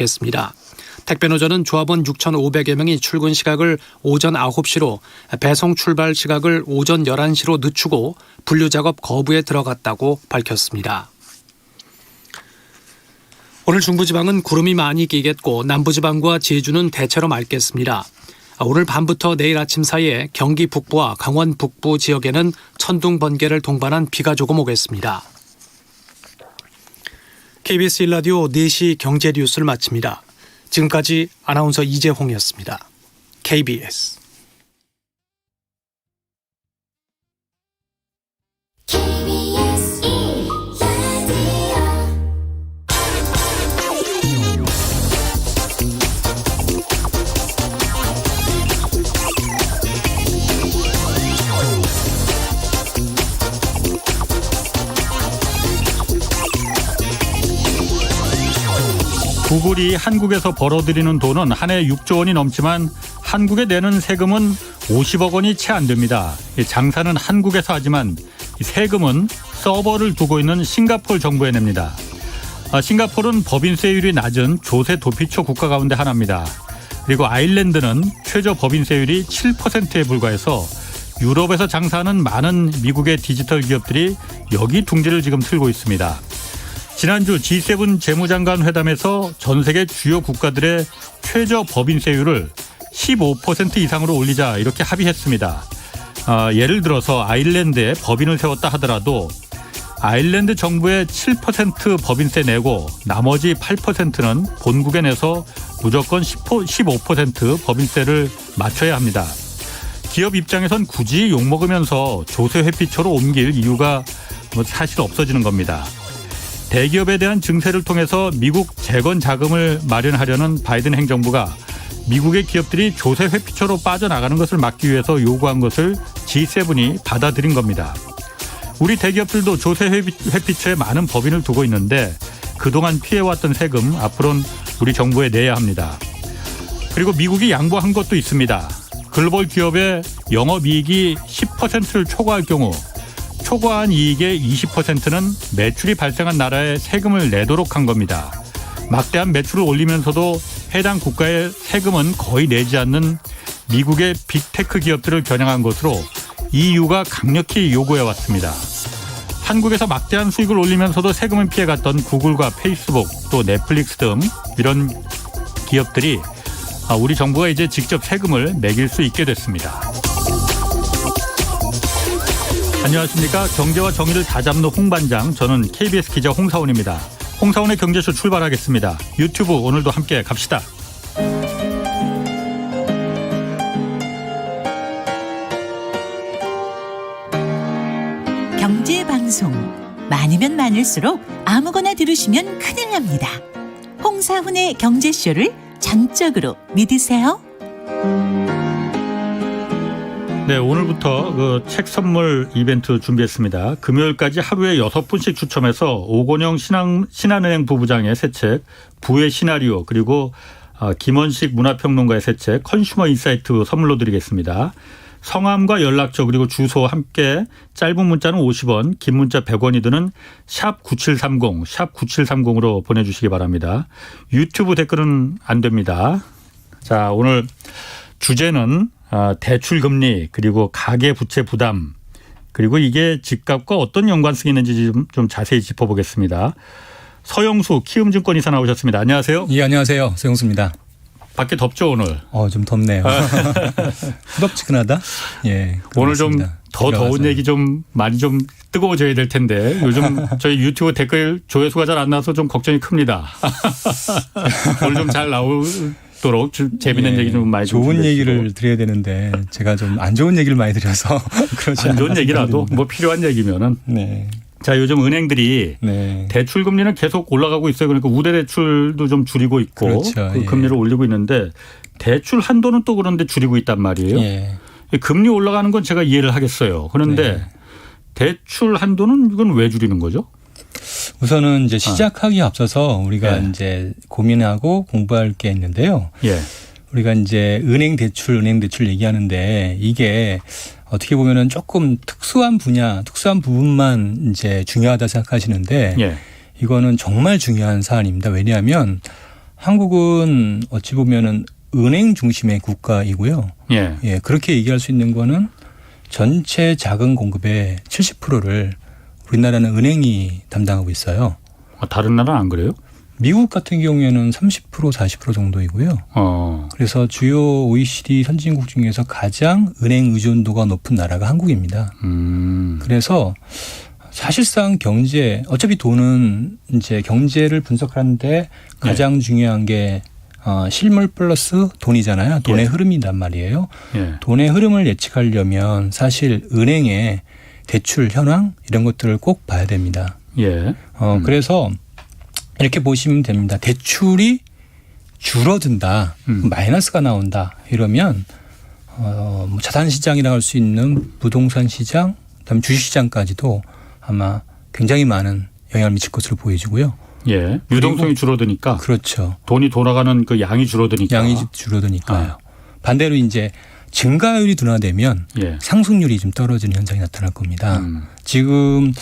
했습니다. 택배노조는 조합원 6,500여 명이 출근 시각을 오전 9시로 배송 출발 시각을 오전 11시로 늦추고 분류작업 거부에 들어갔다고 밝혔습니다. 오늘 중부지방은 구름이 많이 끼겠고 남부지방과 제주는 대체로 맑겠습니다. 오늘 밤부터 내일 아침 사이에 경기 북부와 강원 북부 지역에는 천둥 번개를 동반한 비가 조금 오겠습니다. KBS 1라디오 4시 경제 뉴스를 마칩니다. 지금까지 아나운서 이재홍이었습니다. KBS 구글이 한국에서 벌어들이는 돈은 한 해 6조 원이 넘지만 한국에 내는 세금은 50억 원이 채 안 됩니다. 장사는 한국에서 하지만 세금은 서버를 두고 있는 싱가포르 정부에 냅니다. 싱가포르는 법인세율이 낮은 조세 도피처 국가 가운데 하나입니다. 그리고 아일랜드는 최저 법인세율이 7%에 불과해서 유럽에서 장사하는 많은 미국의 디지털 기업들이 여기 둥지를 지금 틀고 있습니다. 지난주 G7 재무장관 회담에서 전 세계 주요 국가들의 최저 법인세율을 15% 이상으로 올리자 이렇게 합의했습니다. 예를 들어서 아일랜드에 법인을 세웠다 하더라도 아일랜드 정부에 7% 법인세 내고 나머지 8%는 본국에 내서 무조건 15% 법인세를 맞춰야 합니다. 기업 입장에선 굳이 욕먹으면서 조세 회피처로 옮길 이유가 사실 없어지는 겁니다. 대기업에 대한 증세를 통해서 미국 재건 자금을 마련하려는 바이든 행정부가 미국의 기업들이 조세 회피처로 빠져나가는 것을 막기 위해서 요구한 것을 G7이 받아들인 겁니다. 우리 대기업들도 조세 회피처에 많은 법인을 두고 있는데 그동안 피해왔던 세금 앞으로는 우리 정부에 내야 합니다. 그리고 미국이 양보한 것도 있습니다. 글로벌 기업의 영업이익이 10%를 초과할 경우 초과한 이익의 20%는 매출이 발생한 나라에 세금을 내도록 한 겁니다. 막대한 매출을 올리면서도 해당 국가의 세금은 거의 내지 않는 미국의 빅테크 기업들을 겨냥한 것으로 EU가 강력히 요구해왔습니다. 한국에서 막대한 수익을 올리면서도 세금을 피해갔던 구글과 페이스북 또 넷플릭스 등 이런 기업들이 우리 정부가 이제 직접 세금을 매길 수 있게 됐습니다. 안녕하십니까. 경제와 정의를 다잡는 홍반장, 저는 KBS 기자 홍사원입니다. 홍사원의 경제쇼 출발하겠습니다. 유튜브 오늘도 함께 갑시다. 경제방송 많으면 많을수록 아무거나 들으시면 큰일 납니다. 홍사훈의 경제쇼를 전적으로 믿으세요. 네, 오늘부터 그 책 선물 이벤트 준비했습니다. 금요일까지 하루에 6분씩 추첨해서 오건영 신한은행 부부장의 새 책 부의 시나리오 그리고 김원식 문화평론가의 새 책 컨슈머 인사이트 선물로 드리겠습니다. 성함과 연락처 그리고 주소 함께 짧은 문자는 50원, 긴 문자 100원이 드는 샵 9730, 샵 9730으로 보내주시기 바랍니다. 유튜브 댓글은 안 됩니다. 자, 오늘 주제는 대출금리 그리고 가계부채 부담 그리고 이게 집값과 어떤 연관성이 있는지 좀 자세히 짚어보겠습니다. 서영수 키움증권 이사 나오셨습니다. 안녕하세요. 예, 안녕하세요. 서영수입니다. 밖에 덥죠 오늘? 좀 덥네요. 후덥지근하다. 예. 오늘 좀 더 더운 얘기 좀 많이 좀 뜨거워져야 될 텐데 요즘 저희 유튜브 댓글 조회수가 잘 안 나와서 좀 걱정이 큽니다. 오늘 좀 잘 나오도록 재미있는 얘기 좀 많이 좀 좋은 얘기를 드려야 되는데 제가 좀 안 좋은 얘기를 많이 드려서 그렇지 안 좋은 얘기라도 뭐 필요한 얘기면은. 네. 자, 요즘 은행들이 대출 금리는 계속 올라가고 있어요. 그러니까 우대 대출도 좀 줄이고 있고 그렇죠. 그 금리를 올리고 있는데 대출 한도는 또 그런데 줄이고 있단 말이에요. 예. 금리 올라가는 건 제가 이해를 하겠어요. 그런데 대출 한도는 이건 왜 줄이는 거죠? 우선은 이제 시작하기에 앞서서 우리가 이제 고민하고 공부할 게 있는데요. 예. 우리가 이제 은행 대출 얘기하는데 이게 어떻게 보면은 조금 특수한 분야, 특수한 부분만 이제 중요하다 생각하시는데 이거는 정말 중요한 사안입니다. 왜냐하면 한국은 어찌 보면은 은행 중심의 국가이고요. 예. 예, 그렇게 얘기할 수 있는 거는 전체 자금 공급의 70%를 우리나라는 은행이 담당하고 있어요. 다른 나라는 안 그래요? 미국 같은 경우에는 30% 40% 정도이고요. 그래서 주요 OECD 선진국 중에서 가장 은행 의존도가 높은 나라가 한국입니다. 그래서 사실상 경제, 어차피 돈은 이제 경제를 분석하는데 가장 중요한 게 실물 플러스 돈이잖아요. 돈의 흐름이란 말이에요. 예. 돈의 흐름을 예측하려면 사실 은행의 대출 현황 이런 것들을 꼭 봐야 됩니다. 예. 그래서 이렇게 보시면 됩니다. 대출이 줄어든다, 마이너스가 나온다 이러면 뭐 자산시장이라고 할 수 있는 부동산 시장, 그다음에 주식시장까지도 아마 굉장히 많은 영향을 미칠 것으로 보여지고요. 예. 유동성이 줄어드니까. 그렇죠. 돈이 돌아가는 그 양이 줄어드니까. 양이 줄어드니까요. 반대로 이제 증가율이 둔화되면 예. 상승률이 좀 떨어지는 현상이 나타날 겁니다. 지금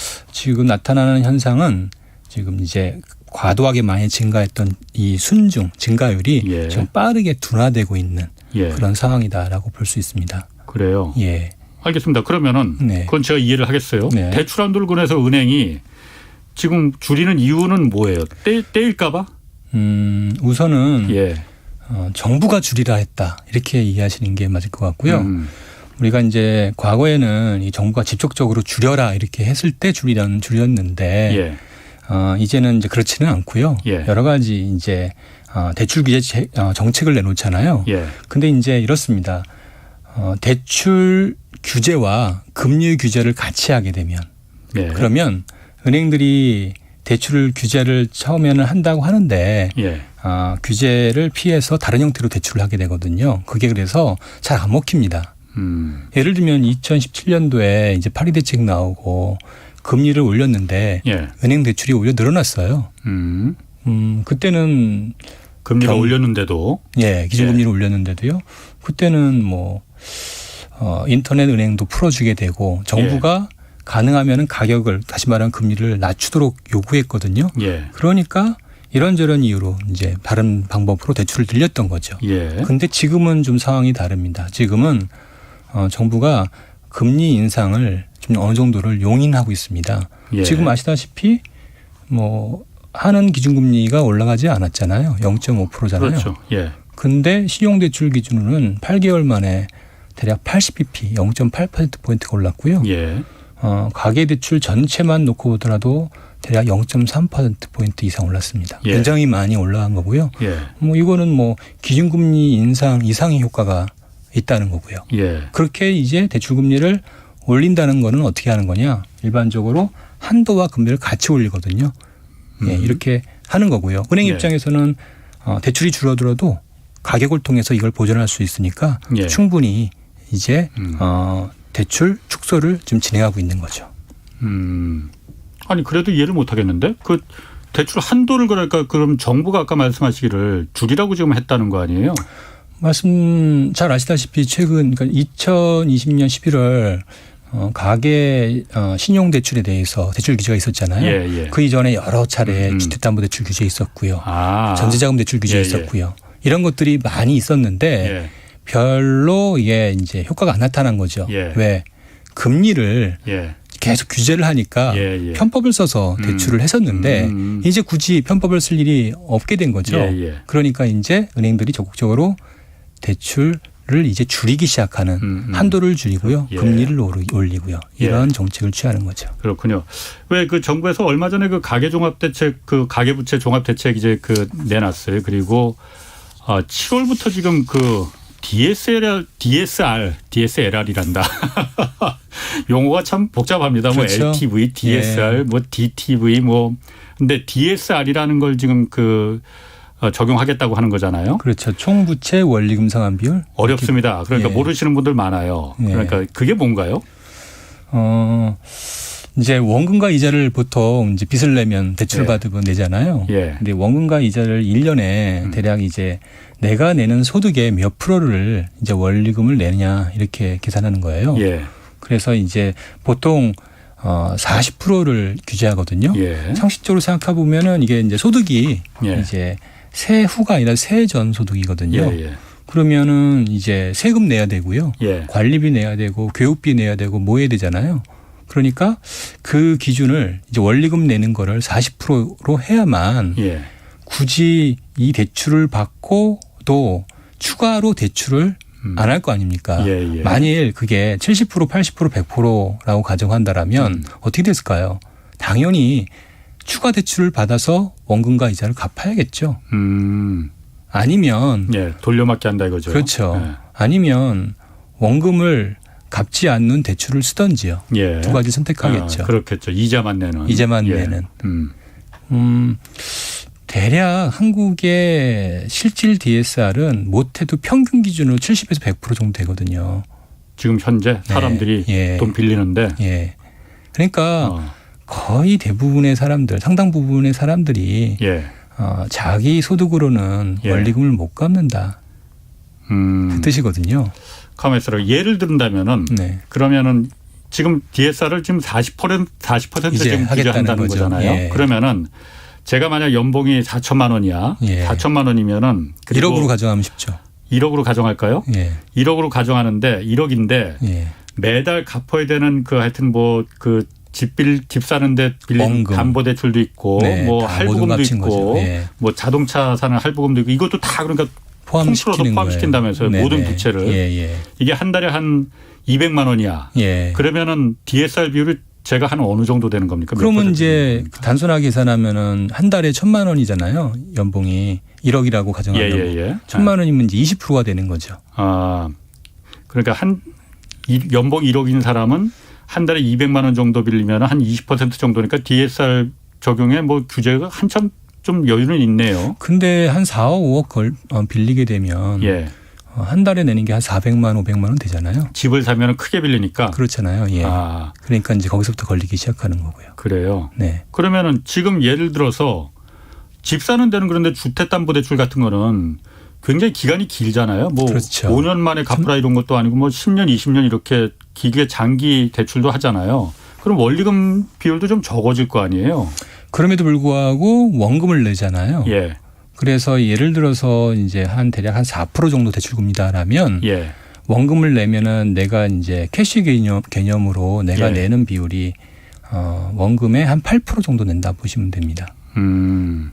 나타나는 현상은 지금 이제 과도하게 많이 증가했던 이 순증 증가율이 예. 지금 빠르게 둔화되고 있는 예. 그런 상황이다라고 볼 수 있습니다. 그래요. 예. 알겠습니다. 그러면은 네. 그건 제가 이해를 하겠어요. 네. 대출 한도를 권해서 은행이 지금 줄이는 이유는 뭐예요? 떼일까 봐? 우선은 예. 정부가 줄이라 했다 이렇게 이해하시는 게 맞을 것 같고요. 우리가 이제 과거에는 이 정부가 직접적으로 줄여라 이렇게 했을 때 줄였는데 예. 이제는 이제 그렇지는 않고요. 예. 여러 가지 이제 대출 규제 정책을 내놓잖아요. 예. 근데 이제 이렇습니다. 대출 규제와 금리 규제를 같이 하게 되면 예. 그러면 은행들이 대출 규제를 처음에는 한다고 하는데 예. 규제를 피해서 다른 형태로 대출을 하게 되거든요. 그게 그래서 잘 안 먹힙니다. 예를 들면 2017년도에 이제 파리 대책 나오고 금리를 올렸는데 예. 은행 대출이 오히려 늘어났어요. 그때는 금리가 올렸는데도 기준금리를 올렸는데도요. 그때는 뭐 인터넷 은행도 풀어주게 되고 정부가 가능하면 가격을 다시 말하면 금리를 낮추도록 요구했거든요. 예. 그러니까 이런저런 이유로 이제 다른 방법으로 대출을 늘렸던 거죠. 예. 근데 지금은 좀 상황이 다릅니다. 지금은 정부가 금리 인상을 좀 어느 정도를 용인하고 있습니다. 예. 지금 아시다시피 뭐 하는 기준금리가 올라가지 않았잖아요. 0.5%잖아요. 그렇죠. 예. 근데 신용대출 기준으로는 8개월 만에 대략 80bp, 0.8%포인트가 올랐고요. 예. 가계대출 전체만 놓고 보더라도 대략 0.3%포인트 이상 올랐습니다. 예. 굉장히 많이 올라간 거고요. 예. 뭐 이거는 뭐 기준금리 인상 이상의 효과가 있다는 거고요. 예. 그렇게 이제 대출금리를 올린다는 거는 어떻게 하는 거냐. 일반적으로 한도와 금리를 같이 올리거든요. 예, 이렇게 하는 거고요. 은행 예. 입장에서는 대출이 줄어들어도 가격을 통해서 이걸 보전할 수 있으니까 예. 충분히 이제 대출 축소를 좀 진행하고 있는 거죠. 아니 그래도 이해를 못 하겠는데 그 대출 한도를 그럼 정부가 아까 말씀하시기를 줄이라고 지금 했다는 거 아니에요? 말씀 잘 아시다시피 최근 그러니까 2020년 11월 가계 신용대출에 대해서 대출 규제가 있었잖아요. 예, 예. 그 이전에 여러 차례 주택담보대출 규제 있었고요. 전세자금 대출 규제 있었고요. 이런 것들이 많이 있었는데 별로 이게 이제 효과가 안 나타난 거죠. 왜? 금리를 계속 규제를 하니까 편법을 써서 대출을 했었는데 이제 굳이 편법을 쓸 일이 없게 된 거죠. 그러니까 이제 은행들이 적극적으로 대출을 이제 줄이기 시작하는 한도를 줄이고요. 금리를 올리고요. 이런 정책을 취하는 거죠. 그렇군요. 왜 그 정부에서 얼마 전에 그 가계종합대책 그 가계부채 종합대책 이제 그 내놨어요. 그리고 7월부터 지금 그 DSLR이란다. 용어가 참 복잡합니다. 그렇죠. 뭐 LTV, DSR, 뭐 DTV 뭐 근데 DSR이라는 걸 지금 그 적용하겠다고 하는 거잖아요. 그렇죠. 총부채 원리금 상환 비율. 어렵습니다. 그러니까 모르시는 분들 많아요. 그러니까 그게 뭔가요? 이제 원금과 이자를 보통 이제 빚을 내면 대출을 받으면 내잖아요. 근데 원금과 이자를 1년에 대략 이제 내가 내는 소득의 몇 프로를 이제 원리금을 내느냐 이렇게 계산하는 거예요. 그래서 이제 보통 40%를 규제하거든요. 상식적으로 생각해 보면은 이게 이제 소득이 이제 세후가 아니라 세전 소득이거든요. 예, 예. 그러면은 이제 세금 내야 되고요. 예. 관리비 내야 되고 교육비 내야 되고 뭐 해야 되잖아요. 그러니까 그 기준을 이제 원리금 내는 거를 40%로 해야만 예. 굳이 이 대출을 받고 또 추가로 대출을 안 할 거 아닙니까? 예, 예. 만일 그게 70%, 80%, 100%라고 가정한다라면 어떻게 됐을까요? 당연히 추가 대출을 받아서 원금과 이자를 갚아야겠죠. 아니면 예, 돌려막기 한다 이거죠. 그렇죠. 예. 아니면 원금을 갚지 않는 대출을 쓰던지요. 예. 두 가지 선택하겠죠. 그렇겠죠. 이자만 내는. 이자만 예. 내는. 대략 한국의 실질 DSR은 못해도 평균 기준으로 70에서 100% 정도 되거든요. 지금 현재 사람들이 예. 돈 빌리는데. 예. 그러니까 거의 대부분의 사람들, 상당 부분의 사람들이 예. 자기 소득으로는 예. 원리금을 못 갚는다. 그 뜻이거든요. 가만히 있어라. 예를 든다면은 네. 그러면은 지금 DSR을 지금 40% 이제 지금 규제한다는 거죠. 거잖아요. 예. 그러면은 제가 만약 연봉이 4천만 원이야. 예. 4천만 원이면은 1억으로 가정하면 쉽죠. 1억으로 가정할까요? 예. 1억으로 가정하는데 1억인데 예. 매달 갚아야 되는 그 하여튼 뭐 그 집 사는데 빌린 원금. 담보대출도 있고 네, 뭐 다 할부금도 모든 값인 있고 거죠. 예. 뭐 자동차 사는 할부금도 있고 이것도 다 그러니까 통틀어서 포함시킨다면서요. 네네. 모든 부채를. 예. 이게 한 달에 한 200만 원이야. 예. 그러면은 DSR 비율이 제가 한 어느 정도 되는 겁니까? 몇 그러면 퍼센트 이제 됩니까? 단순하게 계산하면은 한 달에 1,000만 원이잖아요. 연봉이 1억이라고 가정하면 예. 1,000만 원이면 이제 20%가 되는 거죠. 아, 그러니까 연봉 1억인 사람은 한 달에 200만 원 정도 빌리면 한 20% 정도니까 DSR 적용에 뭐 규제가 한참 좀 여유는 있네요. 근데 한 4억, 5억 빌리게 되면 예. 한 달에 내는 게 한 400만, 500만 원 되잖아요. 집을 사면 크게 빌리니까. 그렇잖아요. 예. 아, 그러니까 이제 거기서부터 걸리기 시작하는 거고요. 그래요. 네. 그러면은 지금 예를 들어서 집 사는 데는 그런데 주택담보대출 같은 거는 굉장히 기간이 길잖아요. 뭐 그렇죠. 5년 만에 갚으라 이런 것도 아니고 뭐 10년, 20년 이렇게 길게 장기 대출도 하잖아요. 그럼 원리금 비율도 좀 적어질 거 아니에요. 그럼에도 불구하고 원금을 내잖아요. 예. 그래서 예를 들어서 이제 대략 한 4% 정도 대출금리다라면 예. 원금을 내면은 내가 이제 캐시 개념으로 내가 예. 내는 비율이 원금의 한 8% 정도 낸다 보시면 됩니다.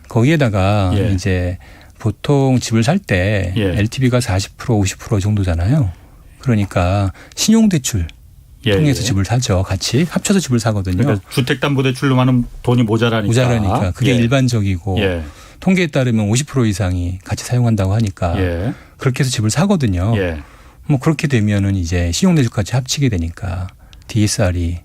거기에다가 예. 이제 보통 집을 살 때 예. LTV가 40% 50% 정도잖아요. 그러니까 신용대출 통해서 집을 사죠. 같이 합쳐서 집을 사거든요. 그러니까 주택담보대출로만은 돈이 모자라니까. 그게 예. 일반적이고 예. 통계에 따르면 50% 이상이 같이 사용한다고 하니까 예. 그렇게 해서 집을 사거든요. 예. 뭐 그렇게 되면은 이제 신용대출까지 합치게 되니까 DSR이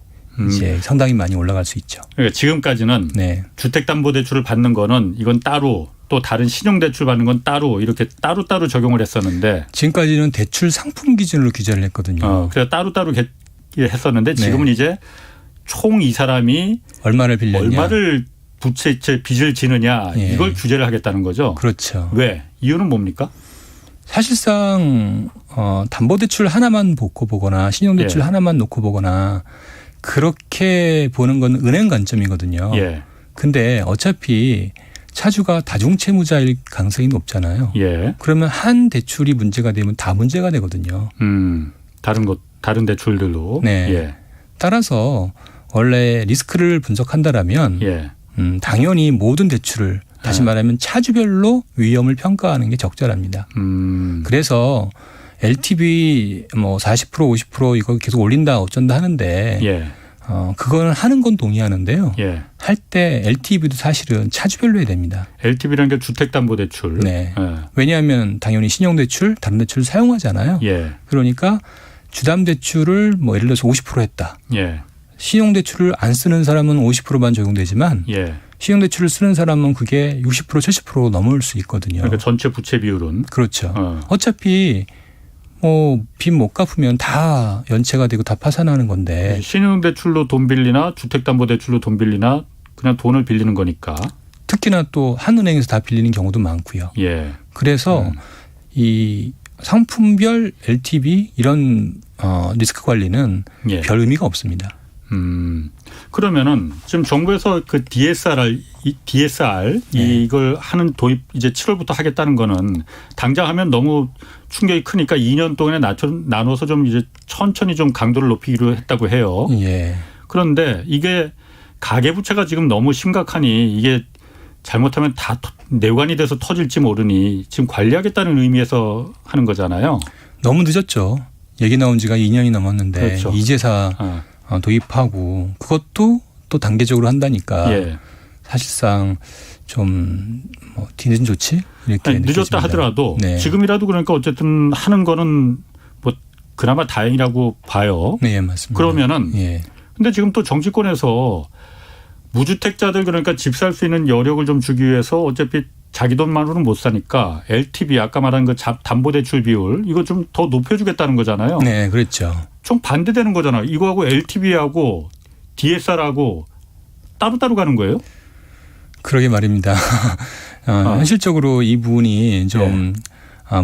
이제 상당히 많이 올라갈 수 있죠. 그러니까 지금까지는 네. 주택담보대출을 받는 거는 이건 따로 또 다른 신용대출 받는 건 따로 이렇게 따로따로 적용을 했었는데 지금까지는 대출 상품 기준으로 규제를 했거든요. 그래서 따로따로 했었는데 지금은 네. 이제 총 이 사람이 얼마를 빌렸냐. 얼마를 빚을 지느냐 예. 이걸 규제를 하겠다는 거죠. 그렇죠. 왜? 이유는 뭡니까? 사실상 담보대출 하나만 놓고 보거나 신용대출 예. 하나만 놓고 보거나 그렇게 보는 건 은행 관점이거든요. 예. 근데 어차피 차주가 다중채무자일 가능성이 높잖아요. 예. 그러면 한 대출이 문제가 되면 다 문제가 되거든요. 다른 대출들로. 네. 예. 따라서 원래 리스크를 분석한다라면 예. 당연히 모든 대출을 다시 말하면 차주별로 위험을 평가하는 게 적절합니다. 그래서 LTV 뭐 40% 50% 이거 계속 올린다 어쩐다 하는데 예. 그거는 하는 건 동의하는데요. 예. 할 때 LTV도 사실은 차주별로 해야 됩니다. LTV라는 게 주택담보대출. 네. 예. 왜냐하면 당연히 신용대출, 다른 대출을 사용하잖아요. 예. 그러니까 주담대출을 뭐 예를 들어서 50% 했다. 예. 신용대출을 안 쓰는 사람은 50%만 적용되지만 예. 신용대출을 쓰는 사람은 그게 60% 70% 넘을 수 있거든요. 그러니까 전체 부채 비율은. 그렇죠. 어차피 뭐 빚 못 갚으면 다 연체가 되고 다 파산하는 건데 신용대출로 돈 빌리나 주택담보대출로 돈 빌리나 그냥 돈을 빌리는 거니까. 특히나 또 한 은행에서 다 빌리는 경우도 많고요. 예. 그래서 이 상품별 LTV 이런 리스크 관리는 예. 별 의미가 없습니다. 그러면은 지금 정부에서 그 DSR 이걸 하는 도입 이제 7월부터 하겠다는 거는 당장 하면 너무 충격이 크니까 2년 동안에 나눠서 좀 이제 천천히 좀 강도를 높이기로 했다고 해요. 예. 그런데 이게 가계부채가 지금 너무 심각하니 이게 잘못하면 다 내관이 돼서 터질지 모르니 지금 관리하겠다는 의미에서 하는 거잖아요. 너무 늦었죠. 얘기 나온 지가 2년이 넘었는데 그렇죠. 이제사 도입하고 그것도 또 단계적으로 한다니까 예. 사실상 좀 뭐 뒤늦은 조치 이렇게 아니, 늦었다 느껴집니다. 하더라도 네. 지금이라도 그러니까 어쨌든 하는 거는 뭐 그나마 다행이라고 봐요. 네, 맞습니다. 그러면은 예. 근데 지금 또 정치권에서 무주택자들 그러니까 집 살 수 있는 여력을 좀 주기 위해서 어차피 자기 돈만으로는 못 사니까 LTV 아까 말한 그 담보대출 비율 이거 좀 더 높여주겠다는 거잖아요. 네, 그렇죠. 좀 반대되는 거잖아요. 이거하고 LTV하고 DSR하고 따로따로 가는 거예요? 그러게 말입니다. 현실적으로 이 부분이 좀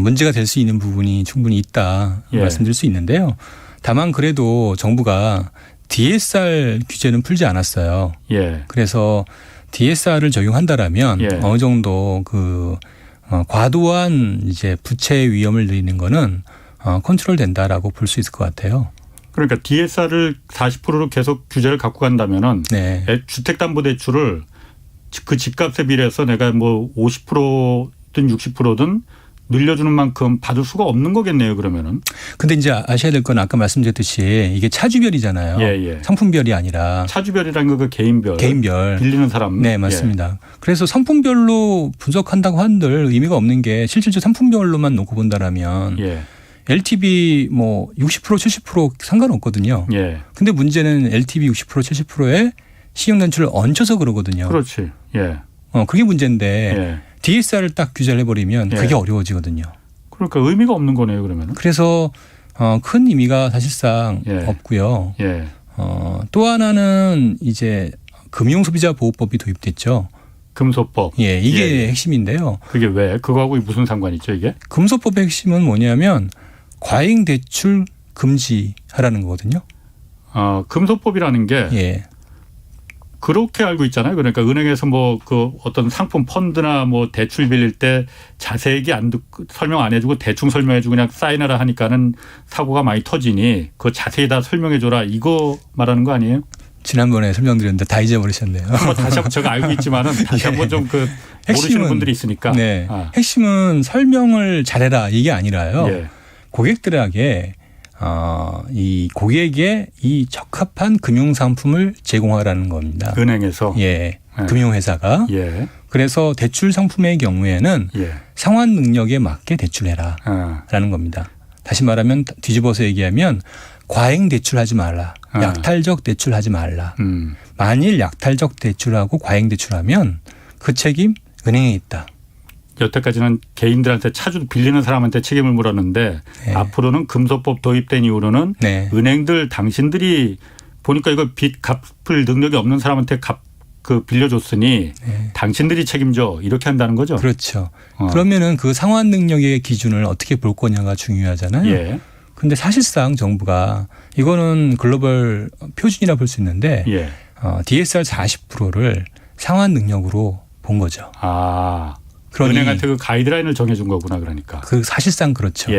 문제가 될 수 있는 부분이 충분히 있다 말씀드릴 수 있는데요. 다만 그래도 정부가 DSR 규제는 풀지 않았어요. 예. 그래서 DSR을 적용한다라면 어느 정도 그 과도한 이제 부채 위험을 늘리는 거는 컨트롤 된다라고 볼 수 있을 것 같아요. 그러니까 DSR을 40%로 계속 규제를 갖고 간다면은 네. 주택담보대출을 그 집값에 비례해서 내가 뭐 50%든 60%든 늘려주는 만큼 받을 수가 없는 거겠네요. 그러면은. 근데 이제 아셔야 될 건 아까 말씀드렸듯이 이게 차주별이잖아요. 예. 상품별이 아니라. 차주별이라는 거 그 개인별. 빌리는 사람. 네, 맞습니다. 그래서 상품별로 분석한다고 한들 의미가 없는 게 실질적으로 상품별로만 놓고 본다라면 LTV 뭐 60% 70% 상관없거든요. 근데 문제는 LTV 60% 70%에 신용단체를 얹혀서 그러거든요. 그렇지. 그게 문제인데 DSR을 딱 규제를 해버리면 그게 어려워지거든요. 그러니까 의미가 없는 거네요. 그러면. 그래서 큰 의미가 사실상 없고요. 또 하나는 이제 금융소비자보호법이 도입됐죠. 금소법. 이게 핵심인데요. 그게 왜? 그거하고 무슨 상관이 있죠 이게? 금소법의 핵심은 뭐냐면 과잉대출 금지하라는 거거든요. 금소법이라는 게 그렇게 알고 있잖아요. 그러니까 은행에서 뭐 그 어떤 상품 펀드나 뭐 대출 빌릴 때 자세하게 설명 안 해주고 대충 설명해주고 그냥 사인하라 하니까는 사고가 많이 터지니 그거 자세히 다 설명해줘라 이거 말하는 거 아니에요? 지난번에 설명드렸는데 다 잊어버리셨네요. 다시 한번 제가 알고 있지만은 다시 한번 좀 그 모르시는 분들이 있으니까. 핵심은 설명을 잘해라 이게 아니라요. 고객들에게 이 고객에 이 적합한 금융 상품을 제공하라는 겁니다. 은행에서. 금융회사가. 그래서 대출 상품의 경우에는 상환 능력에 맞게 대출해라라는 겁니다. 다시 말하면 뒤집어서 얘기하면 과잉 대출하지 말라. 약탈적 대출하지 말라. 만일 약탈적 대출하고 과잉 대출하면 그 책임 은행에 있다. 여태까지는 개인들한테 빌리는 사람한테 책임을 물었는데 앞으로는 금소법 도입된 이후로는 은행들 당신들이 보니까 이거 빚 갚을 능력이 없는 사람한테 빌려줬으니 당신들이 책임져 이렇게 한다는 거죠. 그렇죠. 그러면은 그 상환 능력의 기준을 어떻게 볼 거냐가 중요하잖아요. 근데 사실상 정부가 이거는 글로벌 표준이라 볼 수 있는데 DSR 40%를 상환 능력으로 본 거죠. 은행한테 그 가이드라인을 정해준 거구나 그러니까. 그 사실상 그렇죠.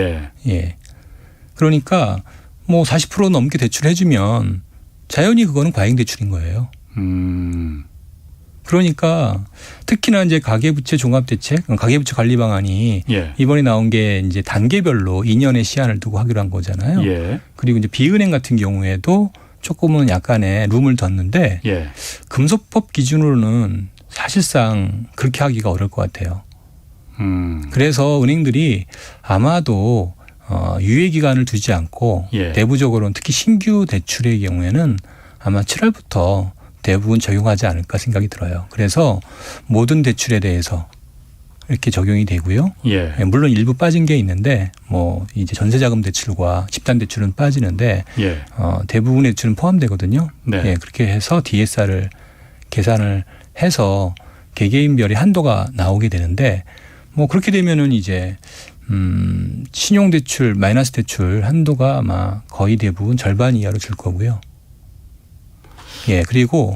그러니까 뭐 40% 넘게 대출해주면 자연히 그거는 과잉 대출인 거예요. 그러니까 특히나 이제 가계부채 종합대책, 가계부채 관리 방안이 이번에 나온 게 이제 단계별로 2년의 시한을 두고 하기로 한 거잖아요. 그리고 이제 비은행 같은 경우에도 조금은 약간의 룸을 뒀는데 금소법 기준으로는 사실상 그렇게 하기가 어려울 것 같아요. 그래서 은행들이 아마도 유예 기간을 두지 않고 내부적으로는 특히 신규 대출의 경우에는 아마 7월부터 대부분 적용하지 않을까 생각이 들어요. 그래서 모든 대출에 대해서 이렇게 적용이 되고요. 물론 일부 빠진 게 있는데 뭐 이제 전세자금 대출과 집단 대출은 빠지는데 대부분의 대출은 포함되거든요. 그렇게 해서 DSR을 계산을 해서 개개인별의 한도가 나오게 되는데 뭐 그렇게 되면은 이제 신용대출 마이너스 대출 한도가 아마 거의 대부분 절반 이하로 줄 거고요. 예, 그리고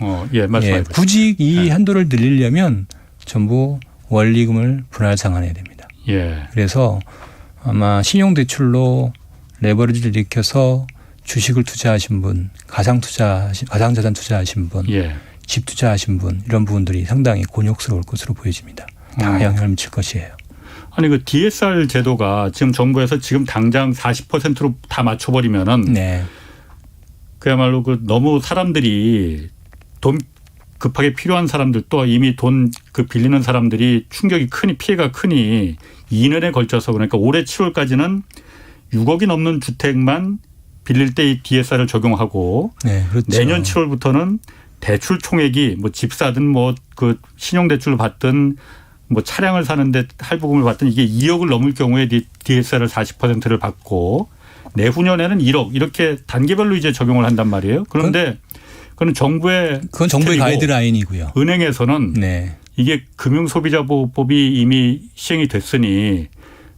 말씀해 굳이 이 한도를 늘리려면 전부 원리금을 분할 상환해야 됩니다. 예. 그래서 아마 신용대출로 레버리지를 일으켜서 주식을 투자하신 분, 가상자산 투자하신 분, 집 투자하신 분 이런 부분들이 상당히 곤욕스러울 것으로 보여집니다. 다 영향을 미칠 것이에요. 아니 그 DSR 제도가 지금 정부에서 지금 당장 40%로 다 맞춰버리면은 그야말로 그 너무 사람들이 돈 급하게 필요한 사람들 또 이미 돈 그 빌리는 사람들이 충격이 크니 피해가 크니 2년에 걸쳐서 그러니까 올해 7월까지는 6억이 넘는 주택만 빌릴 때 이 DSR을 적용하고 그렇죠. 내년 7월부터는 대출 총액이 뭐 집 사든 뭐 그 신용대출을 받든 뭐 차량을 사는데 할부금을 받든 이게 2억을 넘을 경우에 DSR을 40%를 받고 내후년에는 1억 이렇게 단계별로 이제 적용을 한단 말이에요. 그런데 그건 정부의 가이드라인이고요. 은행에서는 이게 금융소비자보호법이 이미 시행이 됐으니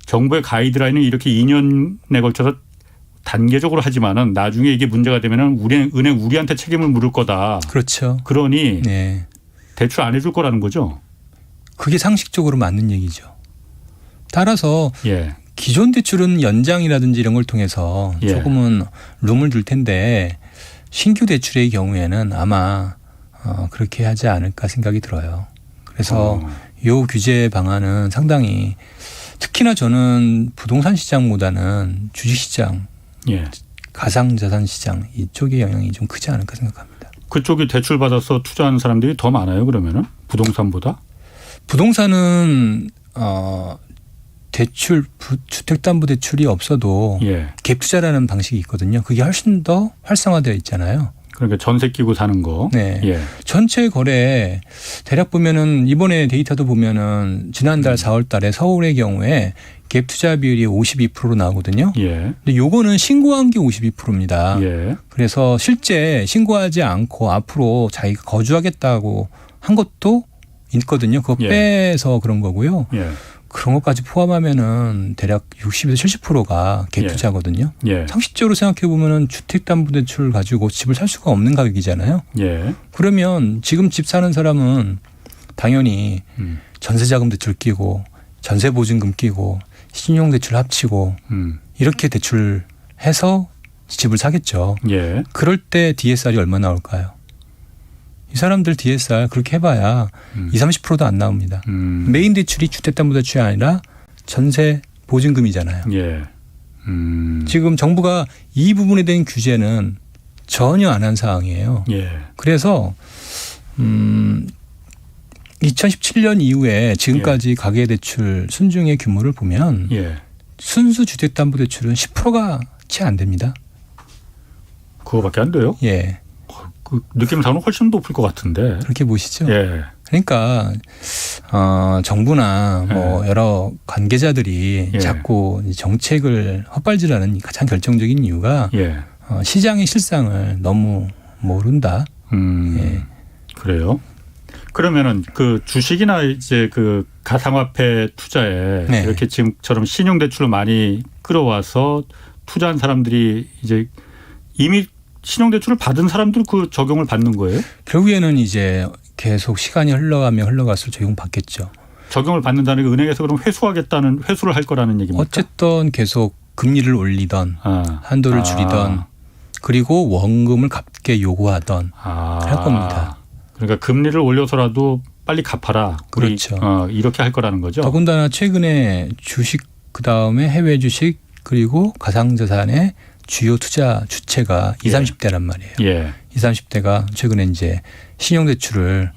정부의 가이드라인은 이렇게 2년에 걸쳐서 단계적으로 하지만은 나중에 이게 문제가 되면은 은행 우리한테 책임을 물을 거다. 그렇죠. 그러니 대출 안 해줄 거라는 거죠. 그게 상식적으로 맞는 얘기죠. 따라서 기존 대출은 연장이라든지 이런 걸 통해서 조금은 룸을 줄 텐데 신규 대출의 경우에는 아마 그렇게 하지 않을까 생각이 들어요. 그래서 이 규제 방안은 상당히 특히나 저는 부동산 시장보다는 주식시장, 가상자산 시장 이쪽의 영향이 좀 크지 않을까 생각합니다. 그쪽이 대출 받아서 투자하는 사람들이 더 많아요, 그러면은 부동산보다? 부동산은 대출, 주택담보대출이 없어도 갭 투자라는 방식이 있거든요. 그게 훨씬 더 활성화되어 있잖아요. 그러니까 전세 끼고 사는 거. 전체 거래 대략 보면은 이번에 데이터도 보면은 지난달 4월 달에 서울의 경우에 갭 투자 비율이 52%로 나오거든요. 근데 요거는 신고한 게 52%입니다. 그래서 실제 신고하지 않고 앞으로 자기가 거주하겠다고 한 것도 있거든요. 그거 빼서 그런 거고요. 그런 것까지 포함하면은 대략 60에서 70%가 갭 투자거든요. 상식적으로 생각해 보면은 주택담보대출 가지고 집을 살 수가 없는 가격이잖아요. 그러면 지금 집 사는 사람은 당연히 전세자금 대출 끼고 전세보증금 끼고 신용대출 합치고 이렇게 대출해서 집을 사겠죠. 그럴 때 DSR이 얼마 나올까요? 이 사람들 DSR 그렇게 해봐야 20, 30%도 안 나옵니다. 메인 대출이 주택담보대출이 아니라 전세 보증금이잖아요. 지금 정부가 이 부분에 대한 규제는 전혀 안 한 사항이에요. 그래서 2017년 이후에 지금까지 가계대출 순증의 규모를 보면 순수 주택담보대출은 10%가 채 안 됩니다. 그거밖에 안 돼요? 그 느낌상으로 훨씬 높을 것 같은데. 그렇게 보시죠. 그러니까 정부나 뭐 여러 관계자들이 자꾸 정책을 헛발질하는 가장 결정적인 이유가 시장의 실상을 너무 모른다. 그래요? 그러면은 그 주식이나 이제 그 가상화폐 투자에 이렇게 지금처럼 신용대출을 많이 끌어와서 투자한 사람들이 이제 이미 신용대출을 받은 사람들 그 적용을 받는 거예요? 결국에는 이제 계속 시간이 흘러가면 흘러갈수록 적용받겠죠. 적용을 받는다는 게 은행에서 그럼 회수를 할 거라는 얘기입니까? 어쨌든 계속 금리를 올리던 한도를 줄이던 그리고 원금을 갚게 요구하던 할 겁니다. 그러니까 금리를 올려서라도 빨리 갚아라. 그렇죠. 이렇게 할 거라는 거죠. 더군다나 최근에 주식 그다음에 해외 주식 그리고 가상자산의 주요 투자 주체가 20, 30대란 말이에요. 20, 30대가 최근에 이제 신용대출을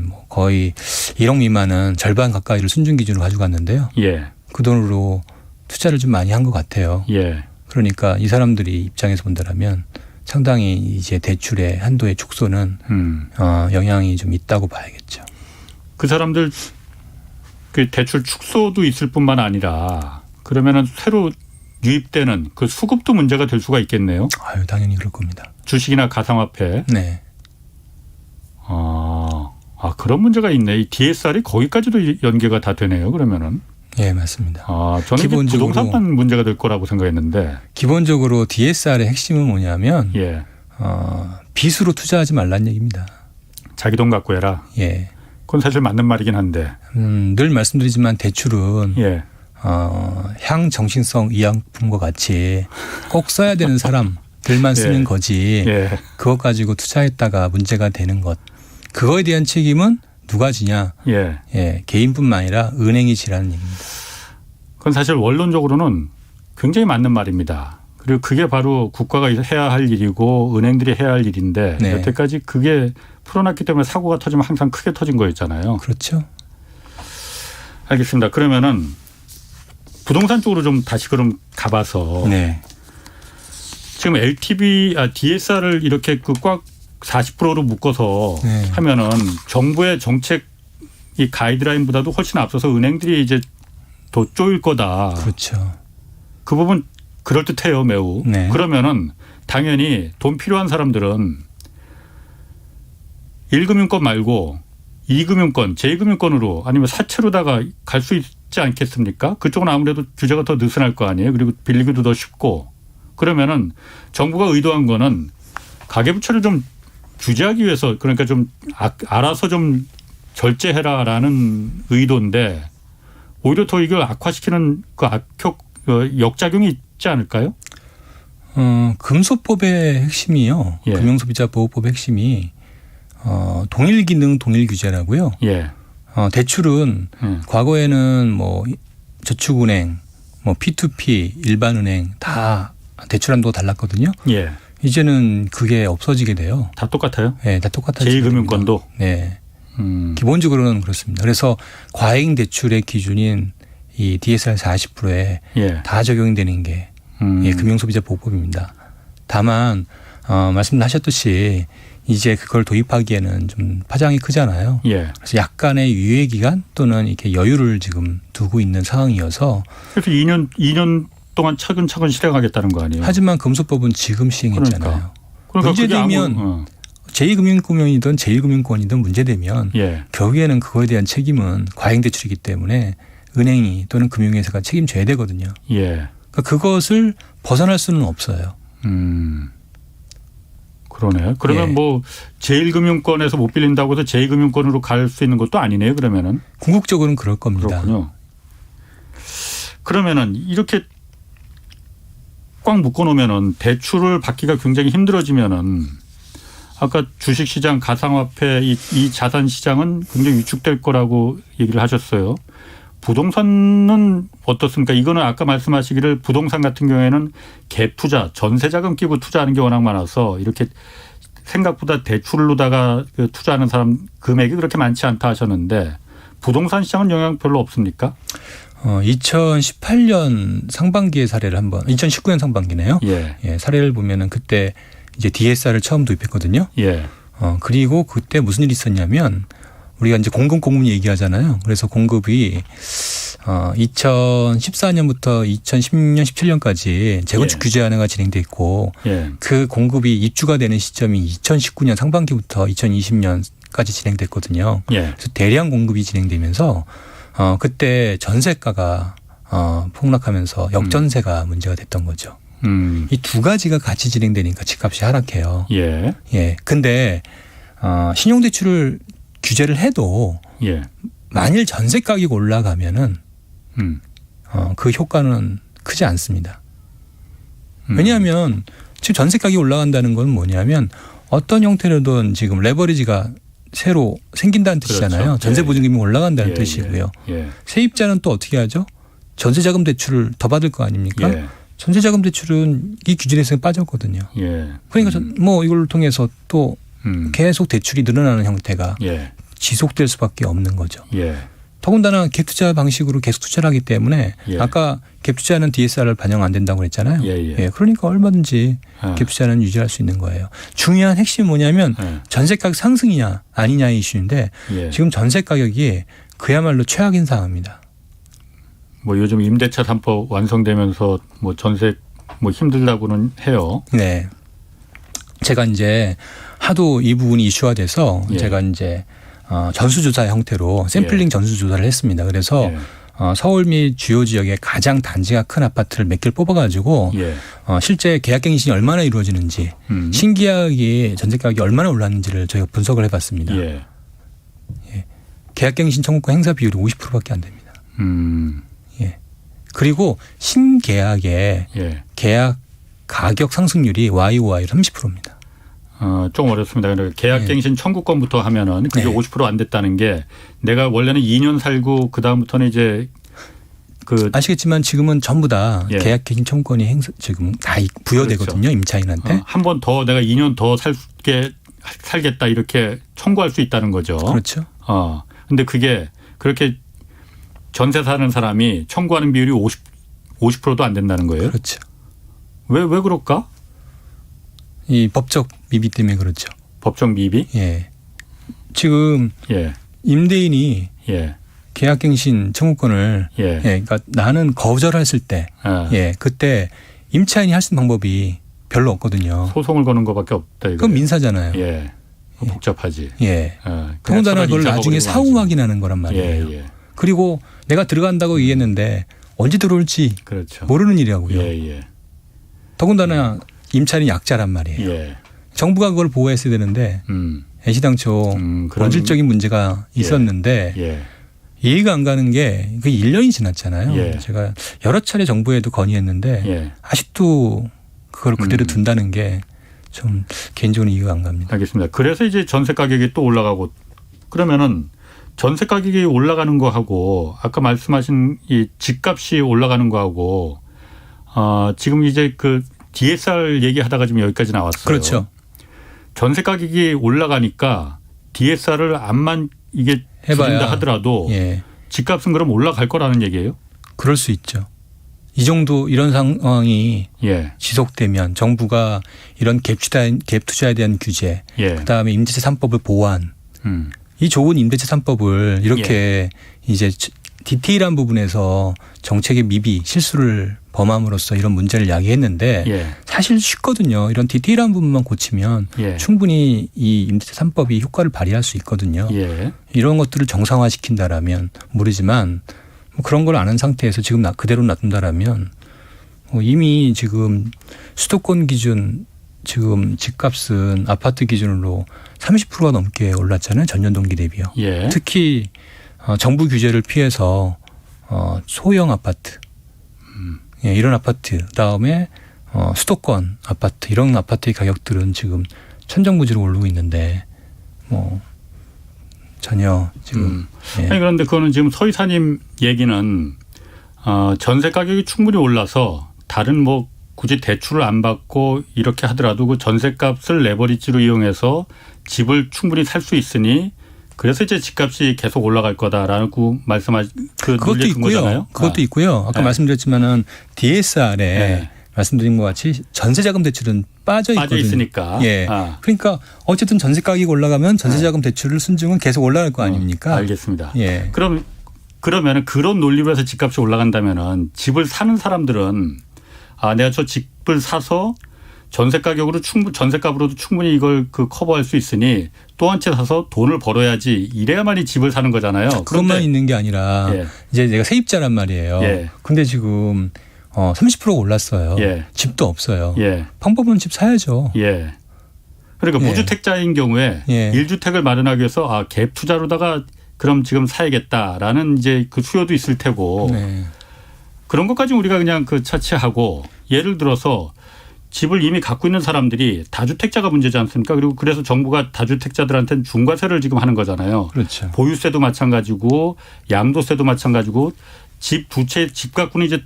뭐 거의 1억 미만은 절반 가까이를 순증 기준으로 가져갔는데요. 그 돈으로 투자를 좀 많이 한 것 같아요. 그러니까 이 사람들이 입장에서 본다라면 상당히 이제 대출의 한도의 축소는 영향이 좀 있다고 봐야겠죠. 그 사람들 그 대출 축소도 있을 뿐만 아니라 그러면은 새로 유입되는 그 수급도 문제가 될 수가 있겠네요. 당연히 그럴 겁니다. 주식이나 가상화폐. 그런 문제가 있네. 이 DSR이 거기까지도 연계가 다 되네요. 그러면은. 맞습니다. 저는 기본적으로 부동산만 문제가 될 거라고 생각했는데. 기본적으로 DSR의 핵심은 뭐냐면 빚으로 투자하지 말라는 얘기입니다. 자기 돈 갖고 해라. 예. 그건 사실 맞는 말이긴 한데. 늘 말씀드리지만 대출은 예. 향정신성 의약품과 같이 꼭 써야 되는 사람들만 쓰는 예. 거지. 예. 그것 가지고 투자했다가 문제가 되는 것. 그거에 대한 책임은 누가 지냐. 예. 예, 개인뿐만 아니라 은행이 지라는 얘기입니다. 그건 사실 원론적으로는 굉장히 맞는 말입니다. 그리고 그게 바로 국가가 해야 할 일이고 은행들이 해야 할 일인데 네. 여태까지 그게 풀어놨기 때문에 사고가 터지면 항상 크게 터진 거였잖아요. 그렇죠. 알겠습니다. 그러면은 부동산 쪽으로 좀 다시 그럼 가봐서 네. 지금 DSR을 이렇게 그 꽉 40%로 묶어서 네. 하면은 정부의 정책 이 가이드라인보다도 훨씬 앞서서 은행들이 이제 더 쪼일 거다. 그렇죠. 그 부분 그럴듯해요, 매우. 네. 그러면은 당연히 돈 필요한 사람들은 1금융권 말고 2금융권, 제2금융권으로 아니면 사채로다가 갈 수 있지 않겠습니까? 그쪽은 아무래도 규제가 더 느슨할 거 아니에요. 그리고 빌리기도 더 쉽고. 그러면은 정부가 의도한 거는 가계부채를 좀 규제하기 위해서 그러니까 좀 알아서 좀 절제해라라는 의도인데 오히려 더 이걸 악화시키는 그 역작용이 있지 않을까요? 금소법의 핵심이요. 예. 금융소비자보호법의 핵심이 동일 기능 동일 규제라고요. 예. 대출은 과거에는 뭐 저축은행, 뭐 P2P, 일반은행 다 대출 한도가 달랐거든요. 예. 이제는 그게 없어지게 돼요. 다 똑같아요? 네, 다 똑같아요. 제2금융권도? 네. 기본적으로는 그렇습니다. 그래서 과잉 대출의 기준인 이 DSR 40%에 예. 다 적용이 되는 게 예, 금융소비자보호법입니다. 다만 말씀하셨듯이 이제 그걸 도입하기에는 좀 파장이 크잖아요. 예. 그래서 약간의 유예 기간 또는 이렇게 여유를 지금 두고 있는 상황이어서 그래서 2년 동안 차근차근 실행하겠다는 거 아니에요? 하지만 금소법은 지금 시행했잖아요. 그러니까 문제되면 제2금융권이든 제1금융권이든 문제되면 예. 결국에는 그거에 대한 책임은 과잉대출이기 때문에 은행이 또는 금융회사가 책임져야 되거든요. 예. 그러니까 그것을 벗어날 수는 없어요. 그러네. 그러면 예. 뭐 제1금융권에서 못 빌린다고 해서 제2금융권으로 갈 수 있는 것도 아니네요. 그러면은. 궁극적으로는 그럴 겁니다. 그렇군요. 그러면은 이렇게 꽉 묶어놓으면은 대출을 받기가 굉장히 힘들어지면은 아까 주식시장, 가상화폐 이 자산 시장은 굉장히 위축될 거라고 얘기를 하셨어요. 부동산은 어떻습니까? 이거는 아까 말씀하시기를 부동산 같은 경우에는 갭 투자, 전세자금 끼고 투자하는 게 워낙 많아서 이렇게 생각보다 대출로다가 투자하는 사람 금액이 그렇게 많지 않다 하셨는데 부동산 시장은 영향 별로 없습니까? 2018년 상반기의 사례를 한번 2019년 상반기네요. 예. 예, 사례를 보면은 그때 이제 DSR을 처음 도입했거든요. 예. 그리고 그때 무슨 일이 있었냐면 우리가 이제 공급 얘기하잖아요. 그래서 공급이 2014년부터 2016년, 17년까지 재건축 예. 규제 완화가 진행돼 있고 예. 그 공급이 입주가 되는 시점이 2019년 상반기부터 2020년까지 진행됐거든요. 예. 그래서 대량 공급이 진행되면서 그때 전세가가 폭락하면서 역전세가 문제가 됐던 거죠. 이 두 가지가 같이 진행되니까 집값이 하락해요. 예. 예. 근데 신용대출을 규제를 해도 예. 만일 전세 가격이 올라가면은 그 효과는 크지 않습니다. 왜냐하면 지금 전세 가격이 올라간다는 건 뭐냐면 어떤 형태로든 지금 레버리지가 새로 생긴다는 뜻이잖아요. 그렇죠. 전세 보증금이 올라간다는 예. 뜻이고요. 예. 세입자는 또 어떻게 하죠? 전세자금 대출을 더 받을 거 아닙니까? 예. 전세자금 대출은 이 기준에 빠졌거든요. 예. 그러니까 뭐 이걸 통해서 또 계속 대출이 늘어나는 형태가 예. 지속될 수밖에 없는 거죠. 예. 더군다나 갭투자 방식으로 계속 투자를 하기 때문에 예. 아까 갭투자는 DSR을 반영 안 된다고 그랬잖아요. 예. 그러니까 얼마든지 갭투자는 유지할 수 있는 거예요. 중요한 핵심이 뭐냐면 전세 가격 상승이냐 아니냐의 이슈인데 예. 지금 전세 가격이 그야말로 최악인 상황입니다. 뭐 요즘 임대차 3법 완성되면서 뭐 전세 뭐 힘들다고는 해요. 네. 제가 이제 하도 이 부분이 이슈화돼서 예. 제가 이제 전수조사 형태로 샘플링 전수조사를 했습니다. 그래서 예. 서울 및 주요 지역에 가장 단지가 큰 아파트를 몇 개를 뽑아가지고 예. 실제 계약갱신이 얼마나 이루어지는지 신계약이 전세 가격이 얼마나 올랐는지를 저희가 분석을 해봤습니다. 예. 예. 계약갱신 청구권 행사 비율이 50%밖에 안 됩니다. 예. 그리고 신계약의 예. 계약 가격 상승률이 YOY 30%입니다. 좀 어렵습니다. 계약갱신 청구권부터 하면은 그게 50% 안 됐다는 게 내가 원래는 2년 살고 그 다음부터는 이제 아시겠지만 지금은 전부 다 예. 계약갱신 청구권이 지금 다 부여되거든요. 그렇죠. 임차인한테. 한 번 더 내가 2년 더 살겠다 이렇게 청구할 수 있다는 거죠. 그렇죠. 근데 그게 그렇게 전세 사는 사람이 청구하는 비율이 50%도 안 된다는 거예요. 그렇죠. 왜 그럴까? 이 법적 미비 때문에 그렇죠. 법적 미비? 예. 지금 예. 임대인이 예. 계약갱신 청구권을 예. 그러니까 나는 거절했을 때 그때 임차인이 할 수 있는 방법이 별로 없거든요. 소송을 거는 것밖에 없다. 이거예요. 그건 민사잖아요. 예. 복잡하지. 예. 더군다나 그걸 나중에 사후 확인하는 거란 말이에요. 예. 그리고 내가 들어간다고 얘기했는데 언제 들어올지 그렇죠. 모르는 일이라고요. 예. 더군다나 임차인이 약자란 말이에요. 예. 정부가 그걸 보호했어야 되는데 애시당초 본질적인 문제가 있었는데 이해가 안 가는 게 그 1년이 지났잖아요. 예. 제가 여러 차례 정부에도 건의했는데 아직도 그걸 그대로 둔다는 게 좀 개인적으로 이해가 안 갑니다. 알겠습니다. 그래서 이제 전세 가격이 또 올라가고 그러면은 전세 가격이 올라가는 거하고 아까 말씀하신 이 집값이 올라가는 거하고 지금 이제 그 DSR 얘기하다가 지금 여기까지 나왔어요. 그렇죠. 전세 가격이 올라가니까 DSR을 안만 이게 줄인다 하더라도 집값은 그럼 올라갈 거라는 얘기예요? 그럴 수 있죠. 이 정도 이런 상황이 지속되면 정부가 이런 갭 투자에 대한 규제, 그다음에 임대차 3법을 보완, 이 좋은 임대차 3법을 이렇게 이제 디테일한 부분에서 정책의 미비, 실수를 범함으로써 이런 문제를 야기했는데 사실 쉽거든요. 이런 디테일한 부분만 고치면 충분히 이 임대차 3법이 효과를 발휘할 수 있거든요. 이런 것들을 정상화시킨다라면 모르지만 그런 걸 아는 상태에서 지금 그대로 놔둔다라면 이미 지금 수도권 기준 지금 집값은 아파트 기준으로 30%가 넘게 올랐잖아요. 전년 동기 대비요. 특히 정부 규제를 피해서 소형 아파트 이런 아파트 그다음에 수도권 아파트 이런 아파트의 가격들은 지금 천정부지로 오르고 있는데 전혀 지금 아니 그런데 그거는 지금 서 이사님 얘기는 전세 가격이 충분히 올라서 다른 굳이 대출을 안 받고 이렇게 하더라도 그 전세값을 레버리지로 이용해서 집을 충분히 살 수 있으니 그래서 이제 집값이 계속 올라갈 거다라고 그것도 있고요. 거잖아요. 그것도 있고요. 아까 말씀드렸지만은 DSR에 말씀드린 것 같이 전세자금 대출은 빠져 있으니까. 그러니까 어쨌든 전세 가격이 올라가면 전세자금 대출을 순증은 계속 올라갈 거 아닙니까? 알겠습니다. 그러면 그런 논리로 해서 집값이 올라간다면은 집을 사는 사람들은 내가 저 집을 사서 전세값으로도 충분히 이걸 커버할 수 있으니 또 한 채 사서 돈을 벌어야지 이래야만이 집을 사는 거잖아요. 그것만 있는 게 아니라 이제 내가 세입자란 말이에요. 근데 지금 30%가 올랐어요. 집도 없어요. 방법은 집 사야죠. 그러니까 무주택자인 경우에 1주택을 마련하기 위해서 갭 투자로다가 그럼 지금 사야겠다라는 이제 그 수요도 있을 테고 그런 것까지 우리가 그냥 차치하고 예를 들어서 집을 이미 갖고 있는 사람들이 다주택자가 문제지 않습니까? 그리고 그래서 정부가 다주택자들한테는 중과세를 지금 하는 거잖아요. 그렇죠. 보유세도 마찬가지고 양도세도 마찬가지고 집 갖고는 이제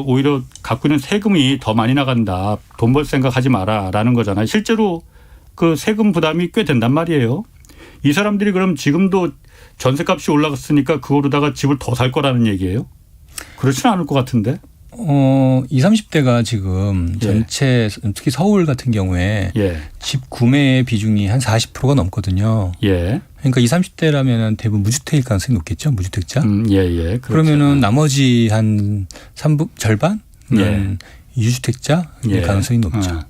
오히려 갖고 있는 세금이 더 많이 나간다. 돈 벌 생각하지 마라라는 거잖아요. 실제로 그 세금 부담이 꽤 된단 말이에요. 이 사람들이 그럼 지금도 전세값이 올라갔으니까 그거로다가 집을 더 살 거라는 얘기예요? 그렇지는 않을 것 같은데. 20, 30대가 지금 전체 특히 서울 같은 경우에 집 구매 비중이 한 40%가 넘거든요. 그러니까 20, 30대라면 대부분 무주택일 가능성이 높겠죠. 무주택자. 그렇죠. 그러면은 나머지 한 절반은 유주택자일 가능성이 높죠.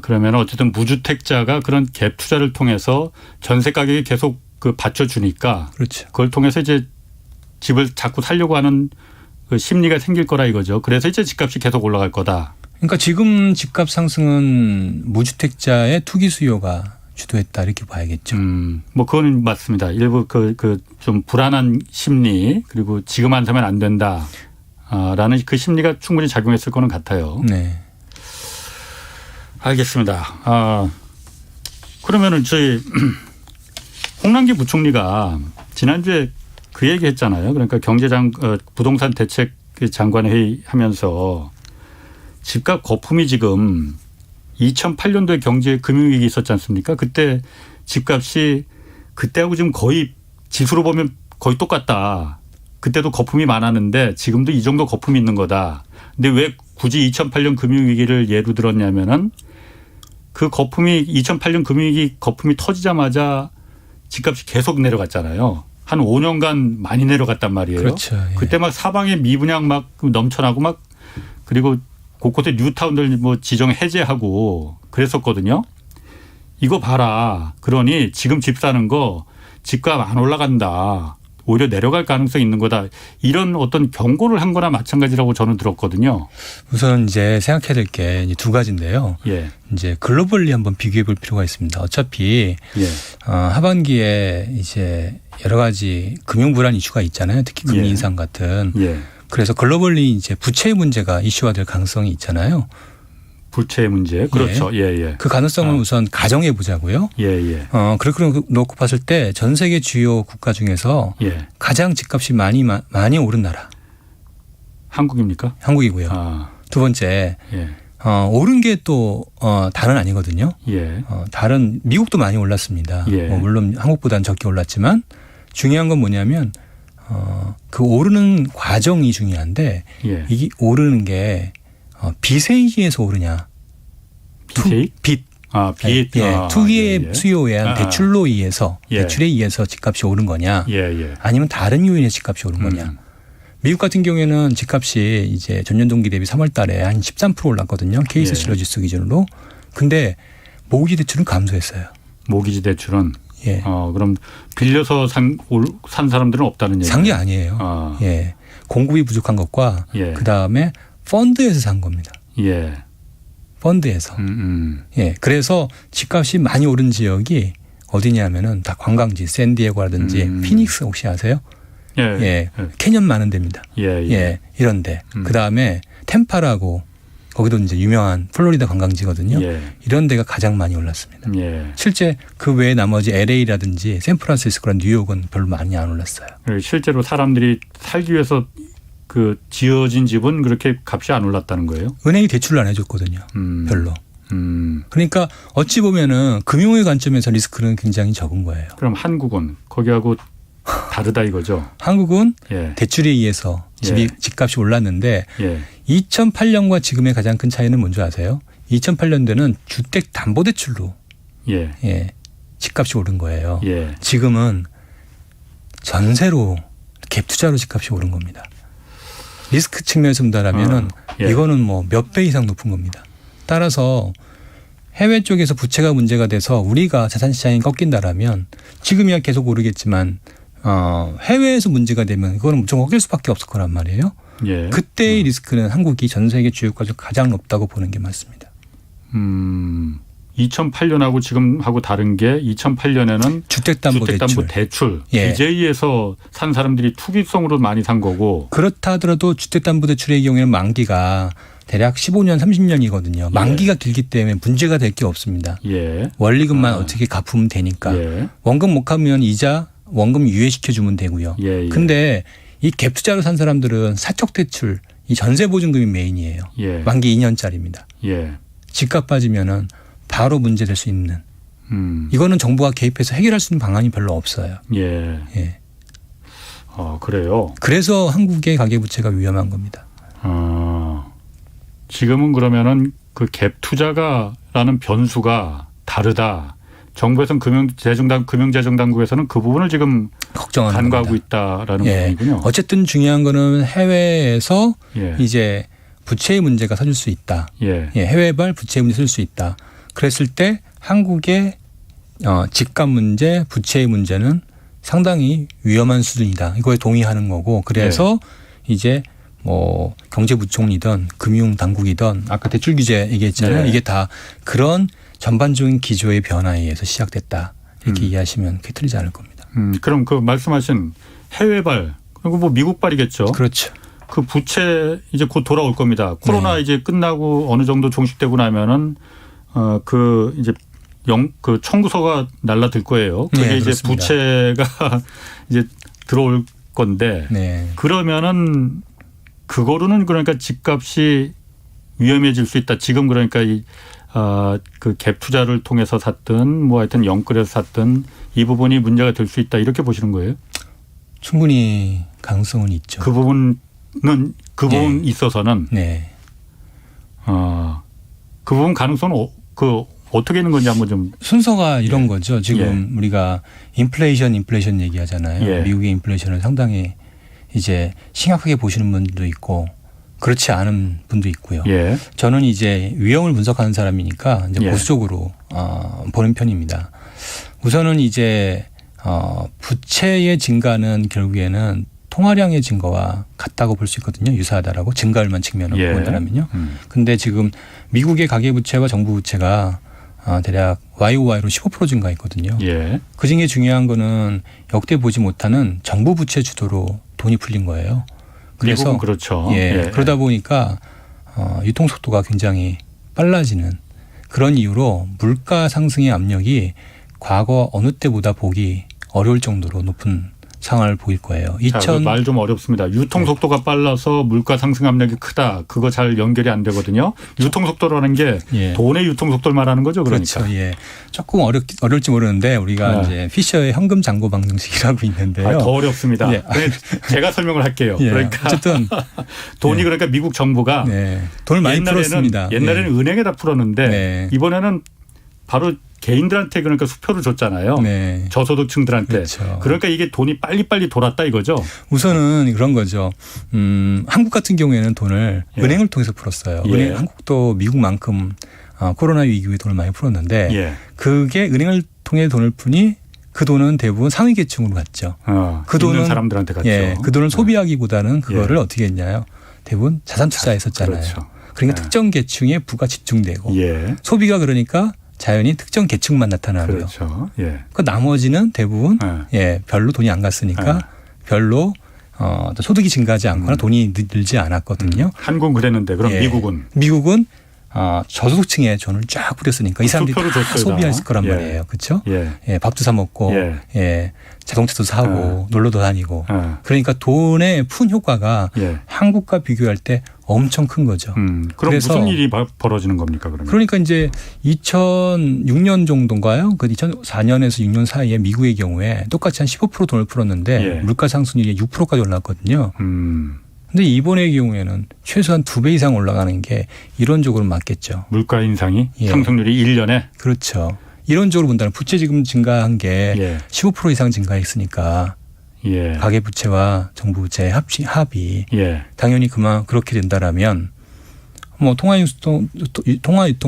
그러면 어쨌든 무주택자가 그런 갭 투자를 통해서 전세 가격이 계속 받쳐주니까 그렇죠. 그걸 통해서 이제 집을 자꾸 살려고 하는 그 심리가 생길 거라 이거죠. 그래서 이제 집값이 계속 올라갈 거다. 그러니까 지금 집값 상승은 무주택자의 투기 수요가 주도했다 이렇게 봐야겠죠. 뭐 그거는 맞습니다. 일부 좀 불안한 심리 그리고 지금 안 사면 안 된다. 라는 그 심리가 충분히 작용했을 거는 같아요. 네. 알겠습니다. 그러면은 저희 홍남기 부총리가 지난주에 그 얘기 했잖아요. 그러니까 부동산 대책 장관 회의 하면서 집값 거품이 지금 2008년도에 경제 금융위기 있었지 않습니까? 그때 집값이 그때하고 지금 거의 지수로 보면 거의 똑같다. 그때도 거품이 많았는데 지금도 이 정도 거품이 있는 거다. 근데 왜 굳이 2008년 금융위기를 예로 들었냐면은 그 거품이 2008년 금융위기 거품이 터지자마자 집값이 계속 내려갔잖아요. 한 5년간 많이 내려갔단 말이에요. 그렇죠. 예. 그때 막 사방에 미분양 막 넘쳐나고 막 그리고 곳곳에 뉴타운들 뭐 지정 해제하고 그랬었거든요. 이거 봐라. 그러니 지금 집 사는 거 집값 안 올라간다. 오히려 내려갈 가능성이 있는 거다. 이런 어떤 경고를 한 거나 마찬가지라고 저는 들었거든요. 우선 이제 생각해야 될 게 두 가지인데요. 예. 이제 글로벌리 한번 비교해 볼 필요가 있습니다. 어차피 예. 하반기에 이제 여러 가지 금융 불안 이슈가 있잖아요. 특히 금리 인상 같은. 예. 그래서 글로벌리 이제 부채 문제가 이슈화될 가능성이 있잖아요. 부채 문제. 그렇죠. 예, 예. 그 가능성을 우선 가정해 보자고요. 예, 예. 그렇게 놓고 봤을 때 전 세계 주요 국가 중에서 예. 가장 집값이 많이 오른 나라. 한국입니까? 한국이고요. 두 번째, 예. 오른 게 또 다는 아니거든요. 예. 다른 미국도 많이 올랐습니다. 예. 물론 한국보다는 적게 올랐지만 중요한 건 뭐냐면 그 오르는 과정이 중요한데 예. 이게 오르는 게 빚에 의해서 오르냐. 빚? 빚. 빚. 예. 투기의 예, 예. 수요에 의한 대출로 의해서 예. 대출에 의해서 집값이 오른 거냐. 예, 예. 아니면 다른 요인에 집값이 오른 거냐. 미국 같은 경우에는 집값이 이제 전년 동기 대비 3월 달에 한 13% 올랐거든요. 케이스 실러지수 기준으로. 근데 모기지 대출은 감소했어요. 모기지 대출은 예. 그럼 빌려서 산 사람들은 없다는 얘기예요. 산 게 아니에요. 예. 공급이 부족한 것과 예. 그다음에 펀드에서 산 겁니다. 예. 펀드에서. 예. 그래서 집값이 많이 오른 지역이 어디냐면은 다 관광지, 샌디에고라든지 피닉스 혹시 아세요? 예. 예. 예. 캐년 많은 데입니다. 예. 예. 예. 이런데. 그다음에 템파라고 거기도 이제 유명한 플로리다 관광지거든요. 예. 이런 데가 가장 많이 올랐습니다. 예. 실제 그 외에 나머지 LA라든지 샌프란시스코랑 뉴욕은 별로 많이 안 올랐어요. 실제로 사람들이 살기 위해서 그 지어진 집은 그렇게 값이 안 올랐다는 거예요? 은행이 대출을 안 해줬거든요. 별로. 그러니까 어찌 보면은 금융의 관점에서 리스크는 굉장히 적은 거예요. 그럼 한국은 거기하고 다르다 이거죠? 한국은 예. 대출에 의해서 집값이 올랐는데 예. 2008년과 지금의 가장 큰 차이는 뭔지 아세요? 2008년도에는 주택담보대출로 예. 집값이 오른 거예요. 예. 지금은 전세로 갭투자로 집값이 오른 겁니다. 리스크 측면에서 본다라면은 이거는 뭐 몇 배 이상 높은 겁니다. 따라서 해외 쪽에서 부채가 문제가 돼서 우리가 자산시장이 꺾인다라면 지금이야 계속 오르겠지만 해외에서 문제가 되면 이거는 무조건 꺾일 수밖에 없을 거란 말이에요. 예. 그때의 리스크는 한국이 전 세계 주요 국가 중 가장 높다고 보는 게 맞습니다. 2008년하고 지금하고 다른 게 2008년에는 주택담보대출 BJ에서 산 사람들이 투기성으로 많이 산 거고 그렇다 하더라도 주택담보대출의 경우에는 만기가 대략 15년 30년이거든요. 만기가 길기 때문에 문제가 될 게 없습니다. 예. 원리금만 어떻게 갚으면 되니까. 원금 못 갚으면 이자 원금 유예시켜주면 되고요. 근데 이 갭투자로 산 사람들은 사적대출 이 전세보증금이 메인이에요. 만기 2년짜리입니다. 집값 빠지면은 바로 문제될 수 있는. 이거는 정부가 개입해서 해결할 수 있는 방안이 별로 없어요. 예. 그래요. 그래서 한국의 가계부채가 위험한 겁니다. 지금은 그러면은 그 갭 투자가라는 변수가 다르다. 정부에서는 금융재정당국에서는 그 부분을 지금 간과하고 있다라는 부분이군요. 어쨌든 중요한 거는 해외에서 이제 부채의 문제가 생길 수 있다. 해외발 부채의 문제 생길 수 있다. 그랬을 때 한국의 집값 문제, 부채의 문제는 상당히 위험한 수준이다. 이거에 동의하는 거고 그래서 이제 뭐 경제부총리든 금융당국이든 아까 대출 규제 얘기했잖아요. 이게 다 그런 전반적인 기조의 변화에 의해서 시작됐다. 이렇게 이해하시면 그게 틀리지 않을 겁니다. 그럼 그 말씀하신 해외발 그리고 뭐 미국발이겠죠. 그렇죠. 그 부채 이제 곧 돌아올 겁니다. 코로나 이제 끝나고 어느 정도 종식되고 나면은 그 이제 그 청구서가 날라들 거예요. 그게 이제 부채가 이제 들어올 건데 그러면은 그거로는 그러니까 집값이 위험해질 수 있다. 지금 그러니까 그 갭 투자를 통해서 샀든 뭐 하여튼 영끌에서 샀든 이 부분이 문제가 될 수 있다. 이렇게 보시는 거예요? 충분히 가능성은 있죠. 그 부분 있어서는 그 부분 가능성은 그 어떻게 있는 건지 한번 좀 순서가 이런 거죠. 지금 우리가 인플레이션 얘기하잖아요. 미국의 인플레이션을 상당히 이제 심각하게 보시는 분도 있고 그렇지 않은 분도 있고요. 저는 이제 위험을 분석하는 사람이니까 이제 보수적으로 보는 편입니다. 우선은 이제 부채의 증가는 결국에는 통화량의 증가와 같다고 볼 수 있거든요. 유사하다라고 증가율만 측면으로 본다면요. 근데 지금 미국의 가계부채와 정부부채가 대략 YOY로 15% 증가했거든요. 그중에 중요한 거는 역대 보지 못하는 정부부채 주도로 돈이 풀린 거예요. 그래서 그렇죠. 그러다 보니까 유통 속도가 굉장히 빨라지는 그런 이유로 물가 상승의 압력이 과거 어느 때보다 보기 어려울 정도로 높은 상황을 보일 거예요. 말 좀 어렵습니다. 유통 속도가 빨라서 물가 상승 압력이 크다. 그거 잘 연결이 안 되거든요. 유통 속도라는 게 돈의 유통 속도를 말하는 거죠. 그러니까. 그렇죠. 조금 어려울지 모르는데 우리가 이제 피셔의 현금 잔고 방정식이라고 있는데요. 더 어렵습니다. 제가 설명을 할게요. 그러니까 어쨌든 돈이 그러니까 미국 정부가 돈을 많이 풀었습니다. 옛날에는 은행에다 풀었는데 이번에는 바로 개인들한테 그러니까 수표를 줬잖아요. 저소득층들한테. 그렇죠. 그러니까 이게 돈이 빨리빨리 돌았다 이거죠. 우선은 그런 거죠. 한국 같은 경우에는 돈을 은행을 통해서 풀었어요. 한국도 미국만큼 코로나 위기 이후에 돈을 많이 풀었는데 그게 은행을 통해 돈을 푸니 그 돈은 대부분 상위 계층으로 갔죠. 그 돈은 사람들한테 갔죠. 그 돈을 소비하기보다는 그거를 어떻게 했냐요. 대부분 자산 투자했었잖아요. 그렇죠. 그러니까 특정 계층에 부가 집중되고 소비가 그러니까 자연히 특정 계층만 나타나고요. 그렇죠. 그 나머지는 대부분 별로 돈이 안 갔으니까 별로 소득이 증가하지 않거나 돈이 늘지 않았거든요. 한국은 그랬는데 그럼 미국은 저소득층에 돈을 쫙 뿌렸으니까 이 사람들이 다 소비했을 거란 말이에요. 그렇죠? 밥도 사 먹고 자동차도 사고 놀러도 다니고 그러니까 돈의 푼 효과가 한국과 비교할 때 엄청 큰 거죠. 그럼 무슨 일이 벌어지는 겁니까 그러면? 그러니까 이제 2006년 정도인가요? 그 2004년에서 6년 사이에 미국의 경우에 똑같이 한 15% 돈을 풀었는데 물가 상승률이 6%까지 올랐거든요. 근데 이번의 경우에는 최소한 2배 이상 올라가는 게 이론적으로 맞겠죠. 물가 인상이 상승률이 1년에? 그렇죠. 이론적으로 본다면 부채 지금 증가한 게 15% 이상 증가했으니까 가계부채와 정부부채의 합이 당연히 그렇게 된다라면 뭐 통화 유통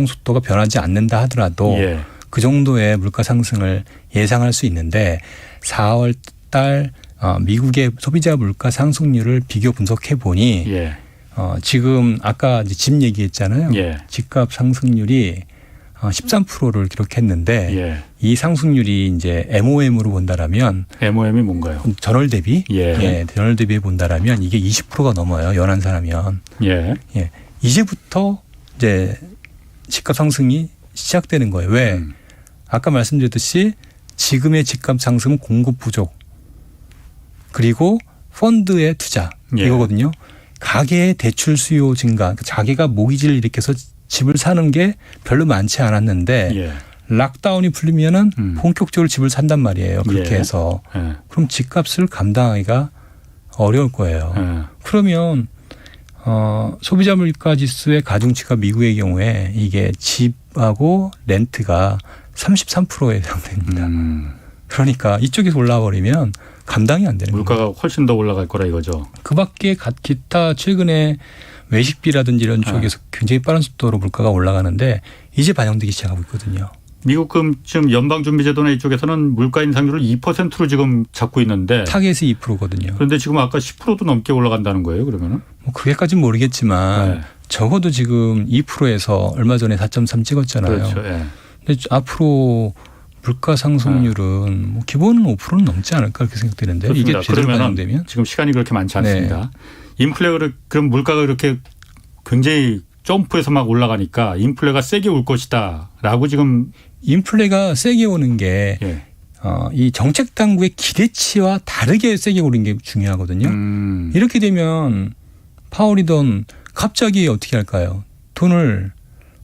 속도가 변하지 않는다 하더라도 그 정도의 물가 상승을 예상할 수 있는데 4월 달 미국의 소비자 물가 상승률을 비교 분석해 보니 지금 아까 이제 집 얘기했잖아요. 집값 상승률이 13%를 기록했는데 이 상승률이 이제 MOM으로 본다라면 MOM이 뭔가요? 전월 대비 전월 대비에 본다라면 이게 20%가 넘어요. 연한 사람이면 이제부터 이제 집값 상승이 시작되는 거예요. 왜? 아까 말씀드렸듯이 지금의 집값 상승은 공급 부족 그리고 펀드의 투자 이거거든요. 가계의 대출 수요 증가, 그러니까 자기가 모기지를 일으켜서 집을 사는 게 별로 많지 않았는데 락다운이 풀리면은 본격적으로 집을 산단 말이에요. 그렇게 해서 그럼 집값을 감당하기가 어려울 거예요. 그러면 소비자 물가 지수의 가중치가 미국의 경우에 이게 집하고 렌트가 33%에 해당됩니다. 그러니까 이쪽에서 올라와 버리면 감당이 안 되는 거예요. 물가가 훨씬 더 올라갈 거라 이거죠. 그밖에 기타 최근에 외식비라든지 이런 쪽에서 굉장히 빠른 속도로 물가가 올라가는데 이제 반영되기 시작하고 있거든요. 미국 지금 연방준비제도나 이쪽에서는 물가 인상률을 2%로 지금 잡고 있는데 타겟이 2%거든요. 그런데 지금 아까 10%도 넘게 올라간다는 거예요, 그러면은? 뭐 그게까지는 모르겠지만 네. 적어도 지금 2%에서 얼마 전에 4.3 찍었잖아요. 그렇죠. 예. 근데 앞으로 물가 상승률은 뭐 기본은 5%는 넘지 않을까 그렇게 생각되는데 그렇습니다. 이게 제대로 그러면은 반영되면 지금 시간이 그렇게 많지 않습니다. 네. 인플레가 그럼 물가가 그렇게 굉장히 점프해서 막 올라가니까 인플레가 세게 올 것이다라고 지금 인플레가 세게 오는 게 예. 이 정책 당국의 기대치와 다르게 세게 오는 게 중요하거든요. 이렇게 되면 파월이든 갑자기 어떻게 할까요? 돈을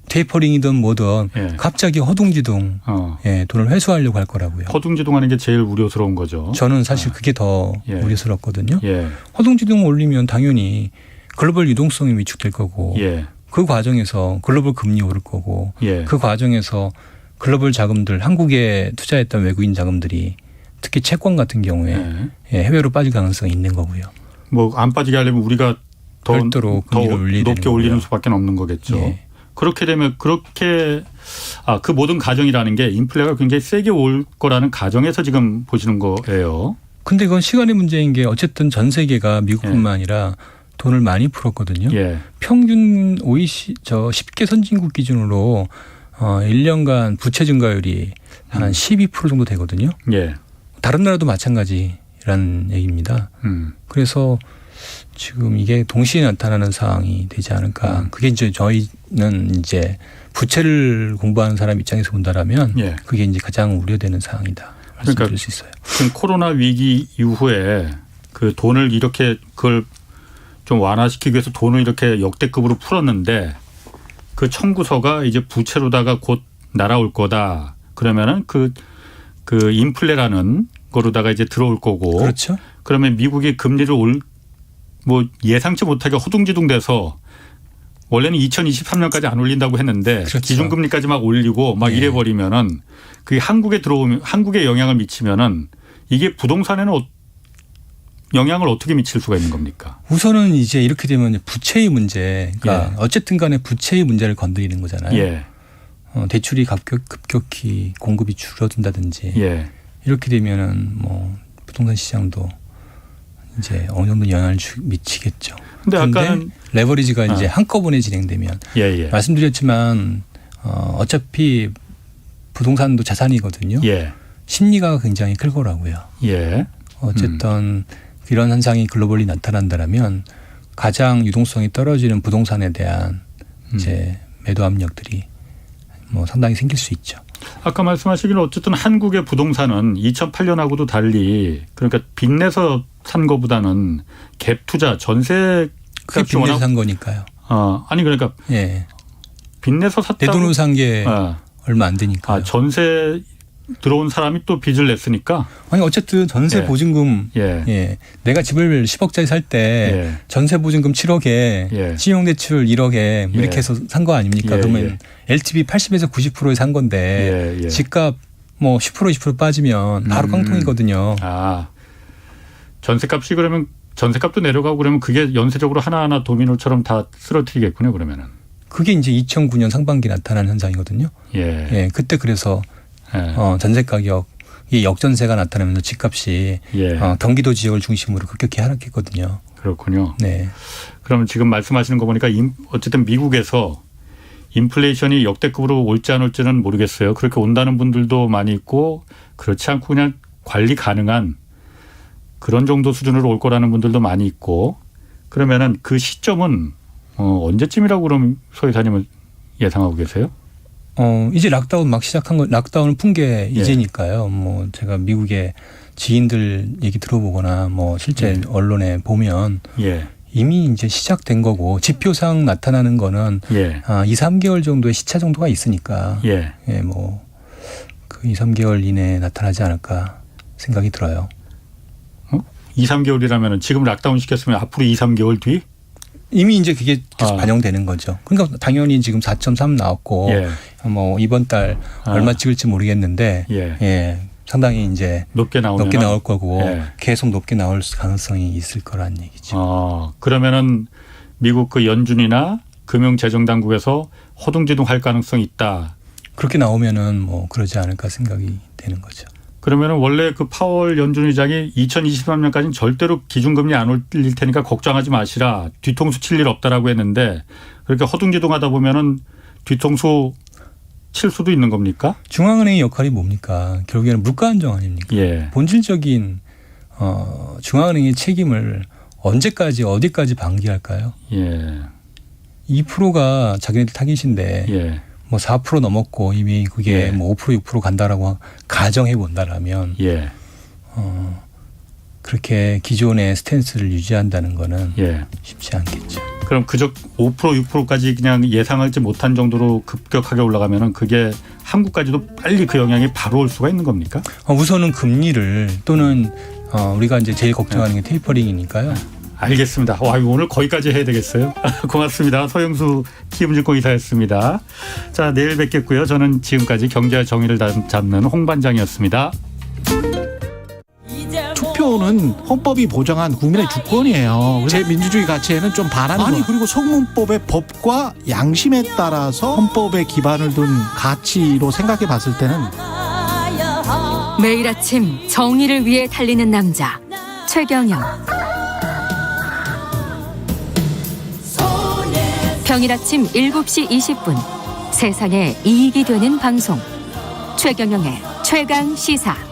테이퍼링이든 뭐든 예. 갑자기 허둥지둥 예, 돈을 회수하려고 할 거라고요. 허둥지둥하는 게 제일 우려스러운 거죠. 저는 사실 그게 더 예. 우려스럽거든요. 예. 허둥지둥 올리면 당연히 글로벌 유동성이 위축될 거고 예. 그 과정에서 글로벌 금리 오를 거고 예. 그 과정에서 글로벌 자금들 한국에 투자했던 외국인 자금들이 특히 채권 같은 경우에 예. 예, 해외로 빠질 가능성이 있는 거고요. 뭐 안 빠지게 하려면 우리가 더 별도로 금리를 올리게 높게 되는 올리는 거고요. 수밖에 없는 거겠죠. 예. 그렇게 되면 그 모든 가정이라는 게 인플레가 굉장히 세게 올 거라는 가정에서 지금 보시는 거예요. 근데 그건 시간의 문제인 게 어쨌든 전 세계가 미국뿐만 아니라 돈을 많이 풀었거든요. 예. 평균 OECD 10개 선진국 기준으로 1년간 부채 증가율이 한 12% 정도 되거든요. 예. 다른 나라도 마찬가지라는 얘기입니다. 그래서 지금 이게 동시에 나타나는 상황이 되지 않을까. 그게 이제 저희는 이제 부채를 공부하는 사람 입장에서 본다라면 예. 그게 이제 가장 우려되는 사항이다. 말씀드릴 수 있어요. 지금 코로나 위기 이후에 그 돈을 이렇게 그걸 좀 완화시키기 위해서 돈을 이렇게 역대급으로 풀었는데 그 청구서가 이제 부채로다가 곧 날아올 거다. 그러면은 그 인플레라는 거로다가 이제 들어올 거고. 그렇죠. 그러면 미국이 금리를 뭐 예상치 못하게 허둥지둥돼서 원래는 2023년까지 안 올린다고 했는데 그렇죠. 기준금리까지 막 올리고 막 이래 버리면은 그게 한국에 들어오면 한국에 영향을 미치면은 이게 부동산에는 영향을 어떻게 미칠 수가 있는 겁니까? 우선은 이제 이렇게 되면 부채의 문제, 그러니까 예. 어쨌든 간에 부채의 문제를 건드리는 거잖아요. 예. 대출이 급격히 공급이 줄어든다든지 예. 이렇게 되면은 뭐 부동산 시장도 이제 어느 정도 영향을 미치겠죠. 근데 아까는 레버리지가 이제 한꺼번에 진행되면 예. 말씀드렸지만 어차피 부동산도 자산이거든요. 예. 심리가 굉장히 클 거라고요. 예. 어쨌든 이런 현상이 글로벌리 나타난다라면 가장 유동성이 떨어지는 부동산에 대한 이제 매도 압력들이 뭐 상당히 생길 수 있죠. 아까 말씀하시기는 어쨌든 한국의 부동산은 2008년하고도 달리 그러니까 빚내서 산 거보다는 갭 투자 전세 그 빚내서 산 거니까요. 아니 그러니까 예. 빚내서 샀다고 내 돈으로 산 게 얼마 안 되니까. 전세 들어온 사람이 또 빚을 냈으니까. 아니 어쨌든 전세 예. 보증금 내가 집을 10억짜리 살 때 전세 보증금 7억에 신용대출 1억에 이렇게 해서 산 거 아닙니까? 그러면 LTV 80에서 90%에 산 건데 집값 뭐 10% 20% 빠지면 바로 깡통이거든요. 전세값이 그러면 전세값도 내려가고 그러면 그게 연쇄적으로 하나하나 도미노처럼 다 쓰러뜨리겠군요. 그러면은. 그게 이제 2009년 상반기 나타난 현상이거든요. 그때 그래서 전세 가격이 역전세가 나타나면서 집값이 경기도 지역을 중심으로 급격히 하락했거든요. 그렇군요. 네. 그럼 지금 말씀하시는 거 보니까 어쨌든 미국에서 인플레이션이 역대급으로 올지 안 올지는 모르겠어요. 그렇게 온다는 분들도 많이 있고 그렇지 않고 그냥 관리 가능한 그런 정도 수준으로 올 거라는 분들도 많이 있고 그러면은 그 시점은 언제쯤이라고 그럼 소 이사님은 예상하고 계세요? 이제 락다운 막 시작한 거, 락다운을 푼 게 이제니까요. 뭐 제가 미국의 지인들 얘기 들어보거나 뭐 실제 언론에 보면 이미 이제 시작된 거고 지표상 나타나는 거는 2, 3개월 정도의 시차 정도가 있으니까 뭐 그 2, 3개월 이내에 나타나지 않을까 생각이 들어요. 2, 3개월이라면 지금 락다운 시켰으면 앞으로 2, 3개월 뒤? 이미 이제 그게 계속 반영되는 거죠. 그러니까 당연히 지금 4.3 나왔고 뭐 이번 달 얼마 찍을지 모르겠는데 상당히 이제 높게 나올 거고 계속 높게 나올 가능성이 있을 거란 얘기죠. 그러면은 미국 그 연준이나 금융재정당국에서 허둥지둥 할 가능성이 있다. 그렇게 나오면은 뭐 그러지 않을까 생각이 되는 거죠. 그러면은 원래 그 파월 연준 의장이 2023년까지는 절대로 기준금리 안 올릴 테니까 걱정하지 마시라. 뒤통수 칠 일 없다라고 했는데 그렇게 허둥지둥하다 보면은 뒤통수 칠 수도 있는 겁니까? 중앙은행의 역할이 뭡니까? 결국에는 물가 안정 아닙니까? 예. 본질적인 중앙은행의 책임을 언제까지 어디까지 방기할까요? 예. 2%가 자기네들 타깃인데 예. 뭐 4% 넘었고 이미 그게 예. 뭐 5% 6% 간다라고 가정해 본다라면 예. 그렇게 기존의 스탠스를 유지한다는 거는 예. 쉽지 않겠죠. 그럼 그저 5% 6%까지 그냥 예상하지 못한 정도로 급격하게 올라가면은 그게 한국까지도 빨리 그 영향이 바로 올 수가 있는 겁니까? 우선은 금리를 또는 우리가 이제 제일 걱정하는 게 테이퍼링이니까요. 알겠습니다. 와, 오늘 거기까지 해야 되겠어요. 고맙습니다. 서영수 키움증권 이사였습니다. 자, 내일 뵙겠고요. 저는 지금까지 경제와 정의를 잡는 홍반장이었습니다. 투표는 헌법이 보장한 국민의 주권이에요. 제 민주주의 가치에는 좀 반하는 거예요. 그리고 성문법의 법과 양심에 따라서 헌법에 기반을 둔 가치로 생각해 봤을 때는 매일 아침 정의를 위해 달리는 남자 최경영. 평일 아침 7시 20분 세상에 이익이 되는 방송 최경영의 최강 시사.